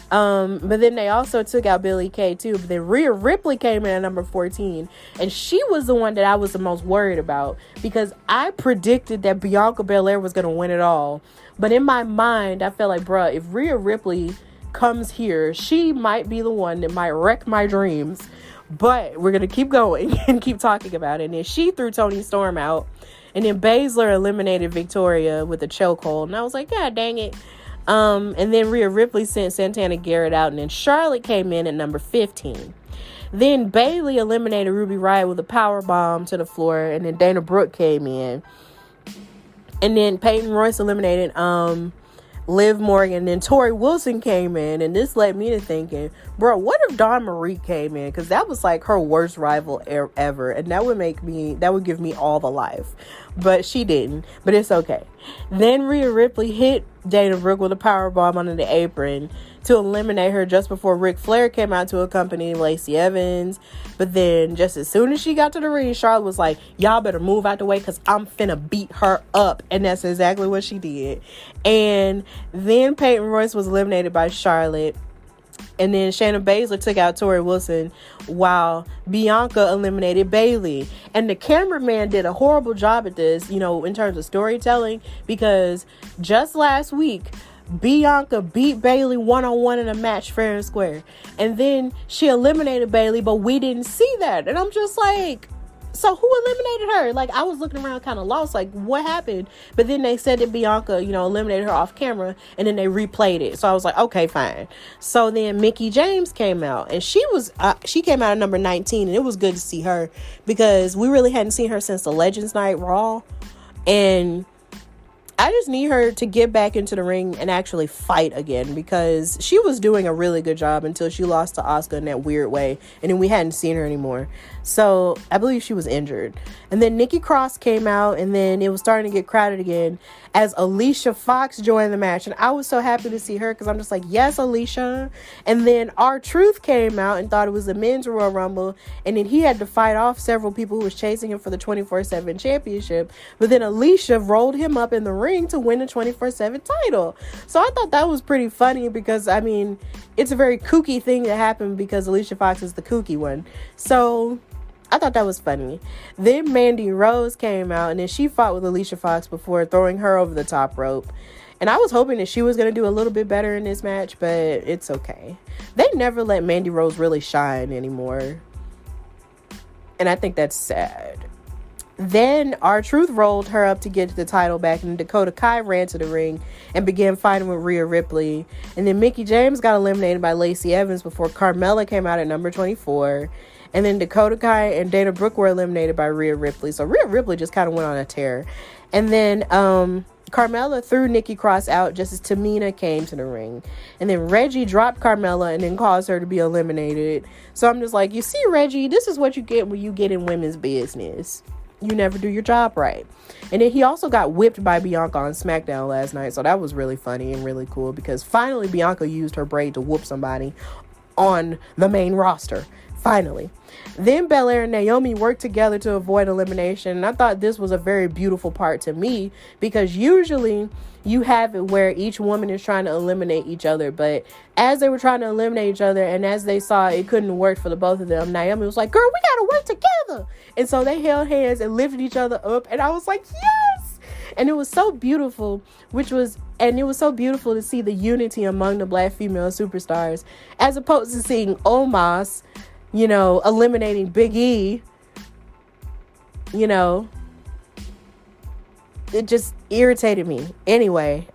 Speaker 4: But then they also took out Billie Kay too. But then Rhea Ripley came in at number 14, and she was the one that I was the most worried about because I predicted that Bianca Belair was going to win it all. But in my mind, I felt like, bruh, if Rhea Ripley comes here, she might be the one that might wreck my dreams. But we're going to keep going and keep talking about it. And then she threw Toni Storm out, and then Baszler eliminated Victoria with a chokehold. And I was like, God dang it. And then Rhea Ripley sent Santana Garrett out, and then Charlotte came in at number 15. Then Bayley eliminated Ruby Riott with a power bomb to the floor, and then Dana Brooke came in. And then Peyton Royce eliminated Liv Morgan, and then Tori Wilson came in, and this led me to thinking, bro, what if Dawn Marie came in? Because that was like her worst rival ever, and that would give me all the life. But she didn't, but it's okay. Then Rhea Ripley hit Dana Brooke with a powerbomb under the apron to eliminate her just before Ric Flair came out to accompany Lacey Evans. But then just as soon as she got to the ring, Charlotte was like, y'all better move out the way because I'm finna beat her up. And that's exactly what she did. And then Peyton Royce was eliminated by Charlotte. And then Shayna Baszler took out Tori Wilson while Bianca eliminated Bayley. And the cameraman did a horrible job at this, in terms of storytelling, because just last week, Bianca beat Bayley one-on-one in a match fair and square. And then she eliminated Bayley, but we didn't see that. And I'm just like, so who eliminated her? Like, I was looking around kind of lost, like, what happened? But then they said that Bianca, eliminated her off camera, and then they replayed it. So I was like, okay, fine. So then Mickie James came out, and she came out at number 19, and it was good to see her because we really hadn't seen her since the Legends Night Raw. And I just need her to get back into the ring and actually fight again, because she was doing a really good job until she lost to Asuka in that weird way, and then we hadn't seen her anymore. So I believe she was injured. And then Nikki Cross came out, and then it was starting to get crowded again as Alicia Fox joined the match. And I was so happy to see her because I'm just like, yes, Alicia. And then R-Truth came out and thought it was the men's Royal Rumble, and then he had to fight off several people who was chasing him for the 24/7 championship. But then Alicia rolled him up in the ring to win the 24/7 title. So I thought that was pretty funny because, it's a very kooky thing to happen because Alicia Fox is the kooky one. So I thought that was funny. Then Mandy Rose came out, and then she fought with Alicia Fox before throwing her over the top rope. And I was hoping that she was going to do a little bit better in this match, but it's okay. They never let Mandy Rose really shine anymore. And I think that's sad. Then R-Truth rolled her up to get the title back, and Dakota Kai ran to the ring and began fighting with Rhea Ripley. And then Mickie James got eliminated by Lacey Evans before Carmella came out at number 24. And then Dakota Kai and Dana Brooke were eliminated by Rhea Ripley. So Rhea Ripley just kind of went on a tear. And then Carmella threw Nikki Cross out just as Tamina came to the ring. And then Reggie dropped Carmella and then caused her to be eliminated. So I'm just like, you see, Reggie, this is what you get when you get in women's business. You never do your job right. And then he also got whipped by Bianca on SmackDown last night. So that was really funny and really cool because finally Bianca used her braid to whoop somebody on the main roster. Finally. Then Belair and Naomi worked together to avoid elimination. And I thought this was a very beautiful part to me because usually you have it where each woman is trying to eliminate each other. But as they were trying to eliminate each other and as they saw it couldn't work for the both of them, Naomi was like, girl, we got to work together. And so they held hands and lifted each other up. And I was like, yes. And it was so beautiful, it was so beautiful to see the unity among the Black female superstars as opposed to seeing Omos, eliminating Big E. It just irritated me. Anyway,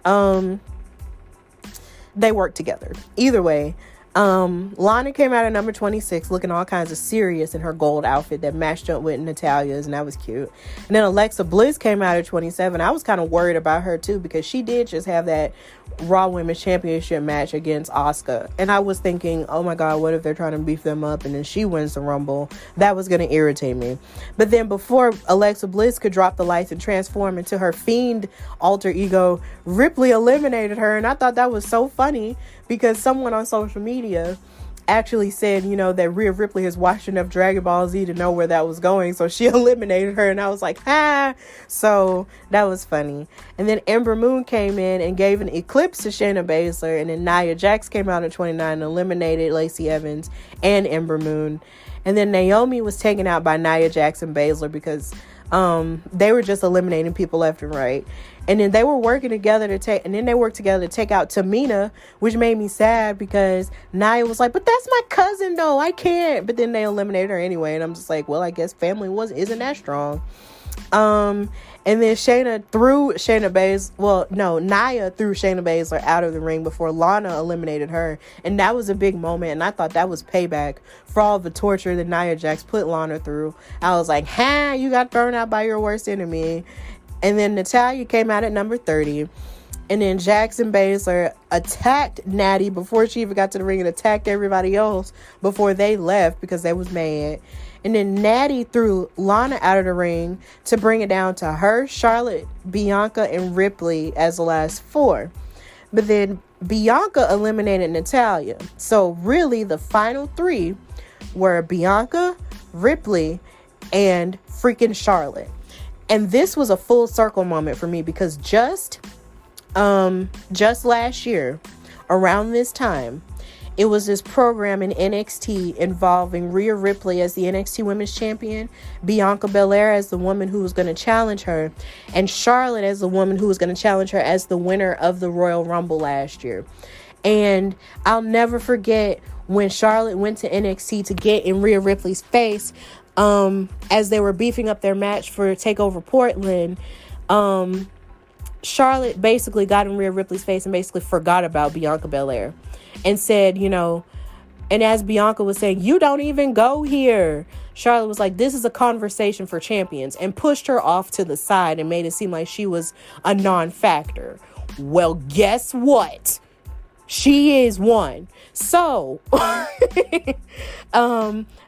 Speaker 4: they worked together. Either way, Lana came out at number 26 looking all kinds of serious in her gold outfit that matched up with Natalia's, and that was cute. And then Alexa Bliss came out at 27. I was kind of worried about her too because she did just have that Raw Women's Championship match against Asuka, and I was thinking, oh my god, what if they're trying to beef them up and then she wins the Rumble? That was going to irritate me. But then before Alexa Bliss could drop the lights and transform into her Fiend alter ego, Ripley eliminated her, and I thought that was so funny because someone on social media actually said, that Rhea Ripley has watched enough Dragon Ball Z to know where that was going, so she eliminated her, and I was like, ha! So that was funny. And then Ember Moon came in and gave an eclipse to Shayna Baszler, and then Nia Jax came out at 29 and eliminated Lacey Evans and Ember Moon. And then Naomi was taken out by Nia Jax and Baszler because they were just eliminating people left and right. And then they were working together to take out Tamina, which made me sad because Nia was like, but that's my cousin though, I can't. But then they eliminated her anyway, and I'm just like, well, I guess family isn't that strong. And then Nia threw Shayna Baszler out of the ring before Lana eliminated her, and that was a big moment, and I thought that was payback for all the torture that Nia Jax put Lana through. I was like, you got thrown out by your worst enemy. And then Natalya came out at number 30. And then Jackson Baszler attacked Natty before she even got to the ring and attacked everybody else before they left because they was mad. And then Natty threw Lana out of the ring to bring it down to her, Charlotte, Bianca, and Ripley as the last 4. But then Bianca eliminated Natalya. So really the final 3 were Bianca, Ripley, and freaking Charlotte. And this was a full circle moment for me because just last year, around this time, it was this program in NXT involving Rhea Ripley as the NXT Women's Champion, Bianca Belair as the woman who was going to challenge her, and Charlotte as the woman who was going to challenge her as the winner of the Royal Rumble last year. And I'll never forget when Charlotte went to NXT to get in Rhea Ripley's face, as they were beefing up their match for TakeOver Portland. Charlotte basically got in Rhea Ripley's face and basically forgot about Bianca Belair and said, and as Bianca was saying, you don't even go here, Charlotte was like, this is a conversation for champions, and pushed her off to the side and made it seem like she was a non-factor. Well, guess what? She is one. So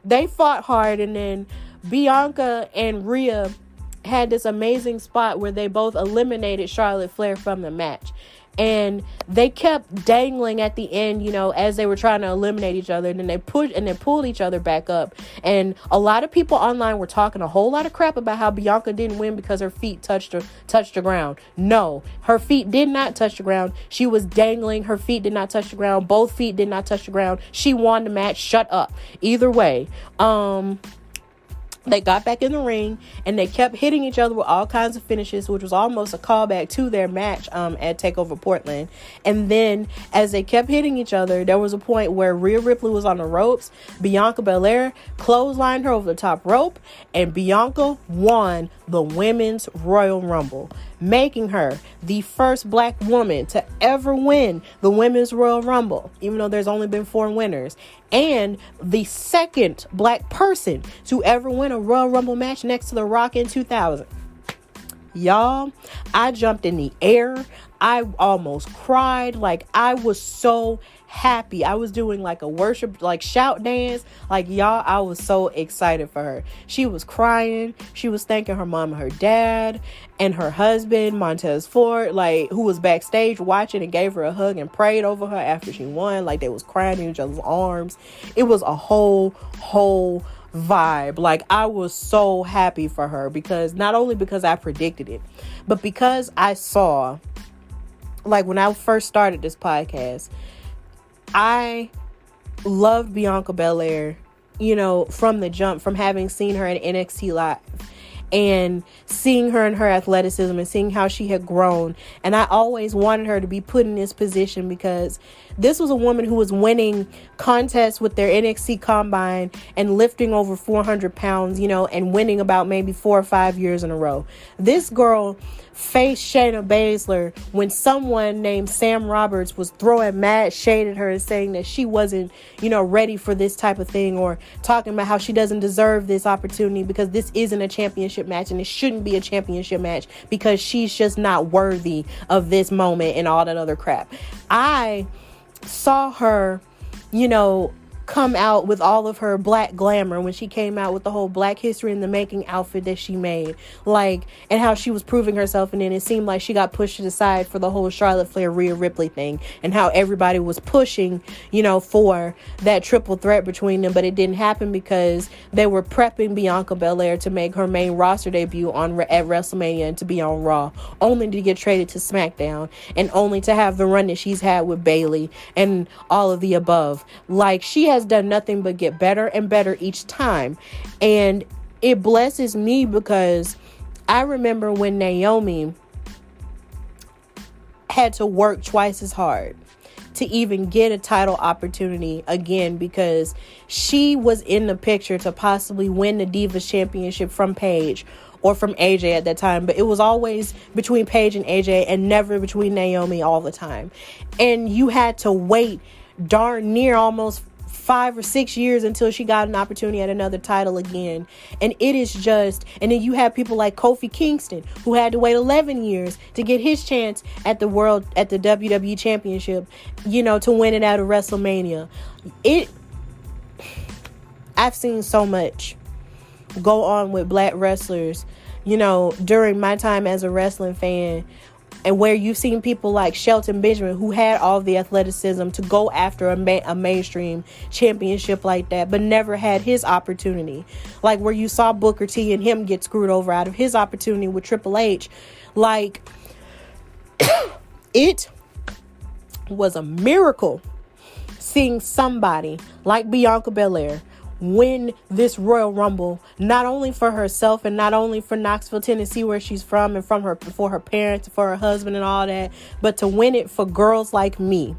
Speaker 4: they fought hard, and then Bianca and Rhea had this amazing spot where they both eliminated Charlotte Flair from the match. And they kept dangling at the end, as they were trying to eliminate each other. And then they pushed and then pulled each other back up. And a lot of people online were talking a whole lot of crap about how Bianca didn't win because her feet touched the ground. No, her feet did not touch the ground. She was dangling. Her feet did not touch the ground. Both feet did not touch the ground. She won the match. Shut up. Either way, they got back in the ring and they kept hitting each other with all kinds of finishes, which was almost a callback to their match at TakeOver Portland. And then as they kept hitting each other, there was a point where Rhea Ripley was on the ropes. Bianca Belair clotheslined her over the top rope, and Bianca won the Women's Royal Rumble, making her the first black woman to ever win the Women's Royal Rumble, even though there's only been 4 winners, and the second black person to ever win a Royal Rumble match next to The Rock in 2000. Y'all, I jumped in the air. I almost cried. Like, I was so happy. I was doing like a worship, like shout dance. Like, y'all, I was so excited for her. She was crying. She was thanking her mom and her dad and her husband, Montez Ford, like, who was backstage watching and gave her a hug and prayed over her after she won. Like, they was crying in each other's arms. It was a whole vibe. Like, I was so happy for her, because not only because I predicted it, but because I saw, like, when I first started this podcast, I loved Bianca Belair, from the jump, from having seen her in NXT Live and seeing her and her athleticism and seeing how she had grown. And I always wanted her to be put in this position, because this was a woman who was winning contests with their NXT Combine and lifting over 400 pounds, and winning about maybe 4 or 5 years in a row. This girl faced Shayna Baszler when someone named Sam Roberts was throwing mad shade at her and saying that she wasn't, ready for this type of thing, or talking about how she doesn't deserve this opportunity because this isn't a championship match and it shouldn't be a championship match because she's just not worthy of this moment and all that other crap. I saw her, come out with all of her black glamour when she came out with the whole Black History in the Making outfit that she made, like, and how she was proving herself. And then it seemed like she got pushed to the side for the whole Charlotte Flair Rhea Ripley thing, and how everybody was pushing, for that triple threat between them, but it didn't happen because they were prepping Bianca Belair to make her main roster debut at WrestleMania and to be on Raw, only to get traded to SmackDown, and only to have the run that she's had with Bayley and all of the above. Like, she has done nothing but get better and better each time. And it blesses me, because I remember when Naomi had to work twice as hard to even get a title opportunity again, because she was in the picture to possibly win the Divas Championship from Paige or from AJ at that time, but it was always between Paige and AJ and never between Naomi all the time. And you had to wait darn near almost 5 or 6 years until she got an opportunity at another title again. And it is just, and then you have people like Kofi Kingston, who had to wait 11 years to get his chance at the WWE Championship, to win it out of WrestleMania. I've seen so much go on with black wrestlers, during my time as a wrestling fan, and where you've seen people like Shelton Benjamin, who had all the athleticism to go after a mainstream championship like that, but never had his opportunity. Like where you saw Booker T and him get screwed over out of his opportunity with Triple H. Like, it was a miracle seeing somebody like Bianca Belair win this Royal Rumble, not only for herself and not only for Knoxville, Tennessee, where she's from, and for her parents, for her husband and all that, but to win it for girls like me,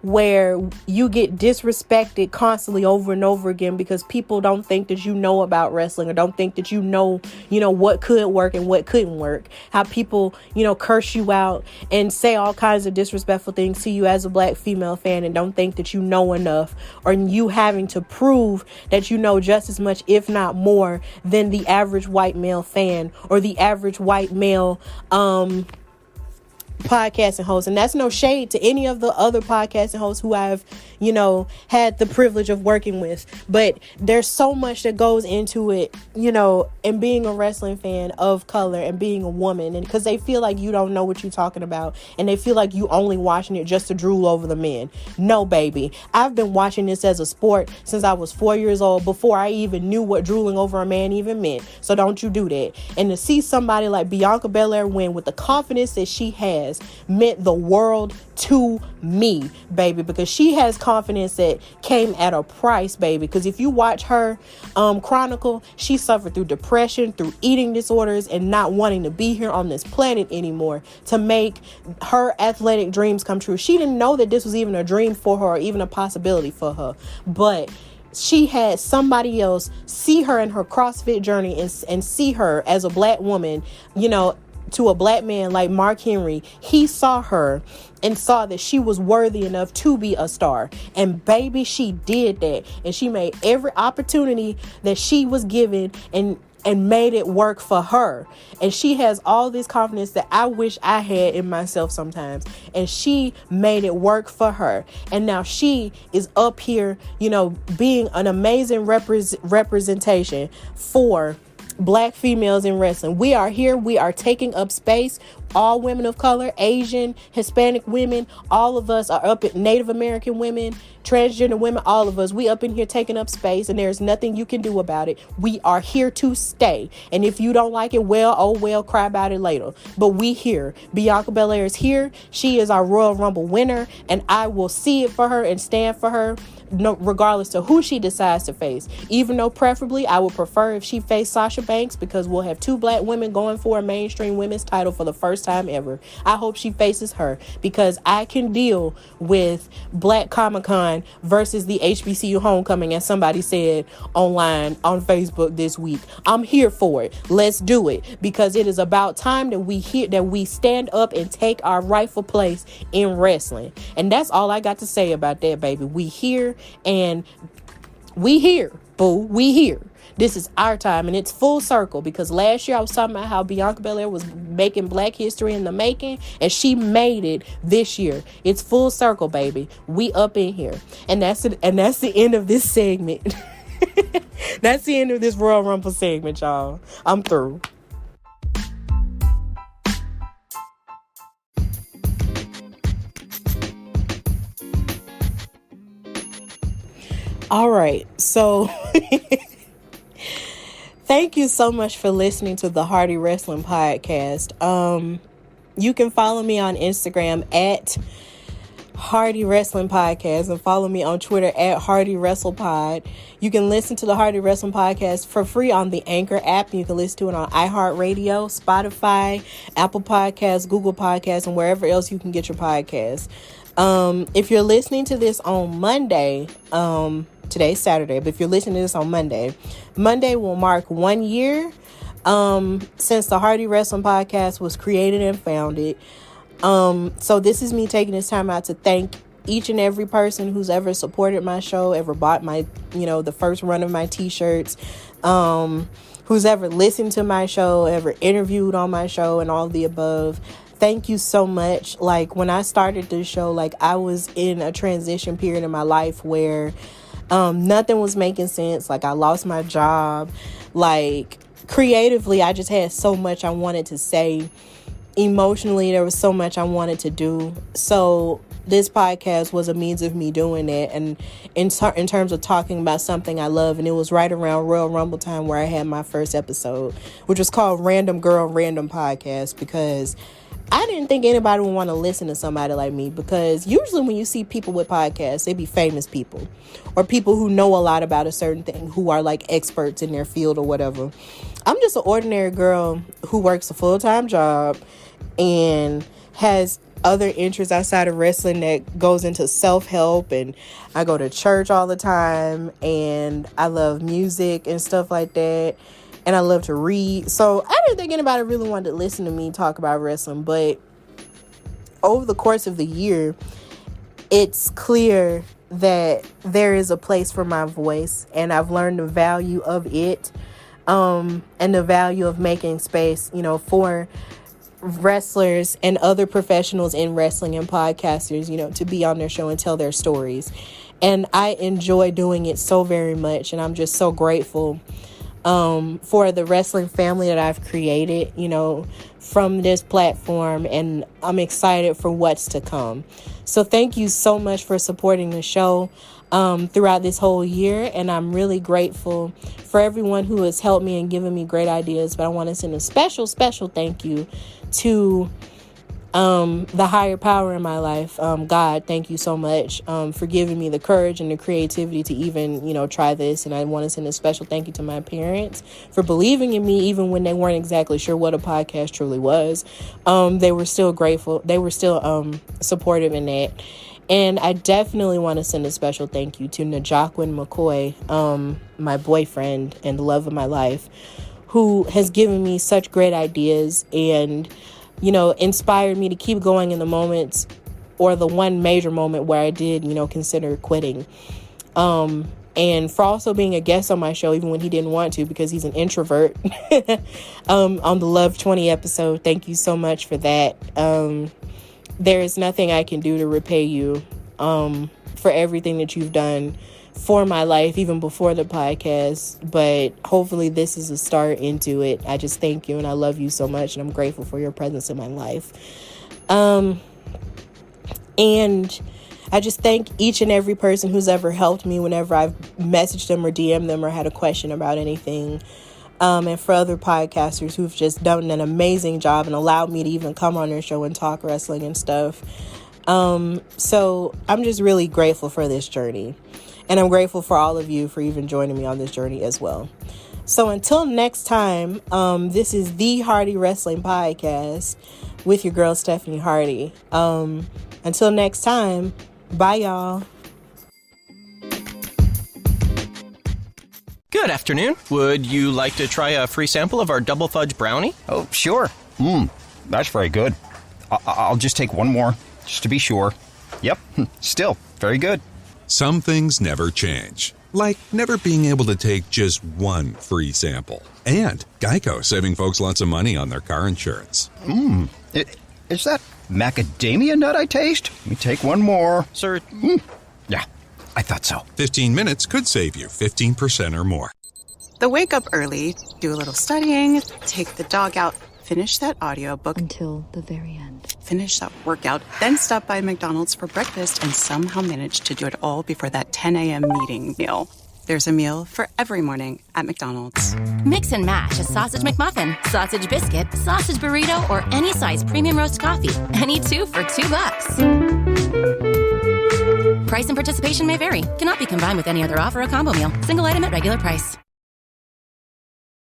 Speaker 4: where you get disrespected constantly over and over again because people don't think that you know about wrestling, or don't think that you know what could work and what couldn't work. How people, curse you out and say all kinds of disrespectful things to you as a black female fan, and don't think that you know enough, or you having to prove that you know just as much, if not more, than the average white male fan or the average white male podcasting hosts. And that's no shade to any of the other podcasting hosts who I've had the privilege of working with, but there's so much that goes into it, and being a wrestling fan of color and being a woman, and because they feel like you don't know what you're talking about, and they feel like you only watching it just to drool over the men. No, baby, I've been watching this as a sport since I was 4 years old, before I even knew what drooling over a man even meant. So don't you do that. And to see somebody like Bianca Belair win with the confidence that she has meant the world to me, baby, because she has confidence that came at a price, baby. Because if you watch her chronicle, she suffered through depression, through eating disorders, and not wanting to be here on this planet anymore to make her athletic dreams come true. She didn't know that this was even a dream for her, or even a possibility for her, but she had somebody else see her in her CrossFit journey and see her as a black woman, to a black man like Mark Henry. He saw her and saw that she was worthy enough to be a star. And baby, she did that. And she made every opportunity that she was given and made it work for her. And she has all this confidence that I wish I had in myself sometimes. And she made it work for her. And now she is up here, being an amazing representation for black females in wrestling. We are here. We are taking up space. All women of color, Asian, Hispanic women, all of us are up at Native American women, transgender women, all of us. We up in here taking up space, and there's nothing you can do about it. We are here to stay. And if you don't like it, cry about it later. But we here. Bianca Belair is here. She is our Royal Rumble winner, and I will see it for her and stand for her, regardless of who she decides to face. Even though preferably I would prefer if she faced Sasha Banks, because we'll have 2 black women going for a mainstream women's title for the first time ever. I hope she faces her, because I can deal with Black Comic-Con versus the HBCU homecoming, as somebody said online on Facebook this week. I'm here for it. Let's do it, because it is about time that we stand up and take our rightful place in wrestling. And that's all I got to say about that, baby. We here, and we here, boo. We here. This is our time, and it's full circle, because last year I was talking about how Bianca Belair was making black history in the making, and she made it this year. It's full circle, baby. We up in here. And that's it. And that's the end of this segment. That's the end of this Royal Rumble segment, y'all. I'm through. All right, so thank you so much for listening to the Hardy Wrestling Podcast. You can follow me on Instagram at Hardy Wrestling Podcast, and follow me on Twitter at Hardy WrestlePod. You can listen to the Hardy Wrestling Podcast for free on the Anchor app. You can listen to it on iHeartRadio, Spotify, Apple Podcasts, Google Podcasts, and wherever else you can get your podcasts. If you're listening to this on Monday, today's Saturday, but if you're listening to this on Monday will mark 1 year since the Hardy Wrestling Podcast was created and founded. So this is me taking this time out to thank each and every person who's ever supported my show, ever bought my, the first run of my t-shirts, who's ever listened to my show, ever interviewed on my show, and all the above. Thank you so much. Like, when I started this show, like, I was in a transition period in my life where nothing was making sense. Like, I lost my job. Like, creatively, I just had so much I wanted to say. Emotionally, there was so much I wanted to do. So this podcast was a means of me doing it, and in terms of talking about something I love. And it was right around Royal Rumble time where I had my first episode, which was called Random Girl Random Podcast, because I didn't think anybody would want to listen to somebody like me, because usually when you see people with podcasts, they be famous people or people who know a lot about a certain thing, who are like experts in their field or whatever. I'm just an ordinary girl who works a full-time job and has other interests outside of wrestling that goes into self-help, and I go to church all the time, and I love music and stuff like that, and I love to read. So I didn't think anybody really wanted to listen to me talk about wrestling, but over the course of the year, it's clear that there is a place for my voice, and I've learned the value of it, and the value of making space, for wrestlers and other professionals in wrestling and podcasters, to be on their show and tell their stories. And I enjoy doing it so very much, and I'm just so grateful for the wrestling family that I've created, from this platform, and I'm excited for what's to come. So thank you so much for supporting the show throughout this whole year, and I'm really grateful for everyone who has helped me and given me great ideas. But I want to send a special thank you to the higher power in my life. God, thank you so much for giving me the courage and the creativity to even, try this. And I want to send a special thank you to my parents for believing in me, even when they weren't exactly sure what a podcast truly was. They were still grateful. They were still supportive in that. And I definitely want to send a special thank you to Najaquin McCoy, my boyfriend and the love of my life, who has given me such great ideas and, inspired me to keep going in the moments, or the one major moment where I did, consider quitting. And for also being a guest on my show, even when he didn't want to, because he's an introvert, on the Love 20 episode. Thank you so much for that. There is nothing I can do to repay you for everything that you've done for my life, even before the podcast. But hopefully this is a start into it. I just thank you, and I love you so much, and I'm grateful for your presence in my life. And I just thank each and every person who's ever helped me whenever I've messaged them or DM'd them or had a question about anything. And for other podcasters who've just done an amazing job and allowed me to even come on their show and talk wrestling and stuff. So I'm just really grateful for this journey. And I'm grateful for all of you for even joining me on this journey as well. So until next time, this is the Hardy Wrestling Podcast with your girl, Stephanie Hardy. Until next time, bye, y'all.
Speaker 8: Good afternoon. Would you like to try a free sample of our double fudge brownie?
Speaker 9: Oh, sure. That's very good. I'll just take one more, just to be sure. Yep, still very good.
Speaker 2: Some things never change, like never being able to take just one free sample. And Geico saving folks lots of money on their car insurance.
Speaker 9: Is that macadamia nut I taste? Let me take one more.
Speaker 8: Sir?
Speaker 9: Yeah, I thought so.
Speaker 2: 15 minutes could save you 15% or more.
Speaker 10: The wake up early, do a little studying, take the dog out, finish that audiobook
Speaker 11: until the very end.
Speaker 10: Finish that workout, then stop by McDonald's for breakfast and somehow manage to do it all before that 10 a.m. meeting meal. There's a meal for every morning at McDonald's.
Speaker 12: Mix and match a sausage McMuffin, sausage biscuit, sausage burrito, or any size premium roast coffee. Any two for $2. Price and participation may vary. Cannot be combined with any other offer or combo meal. Single item at regular price.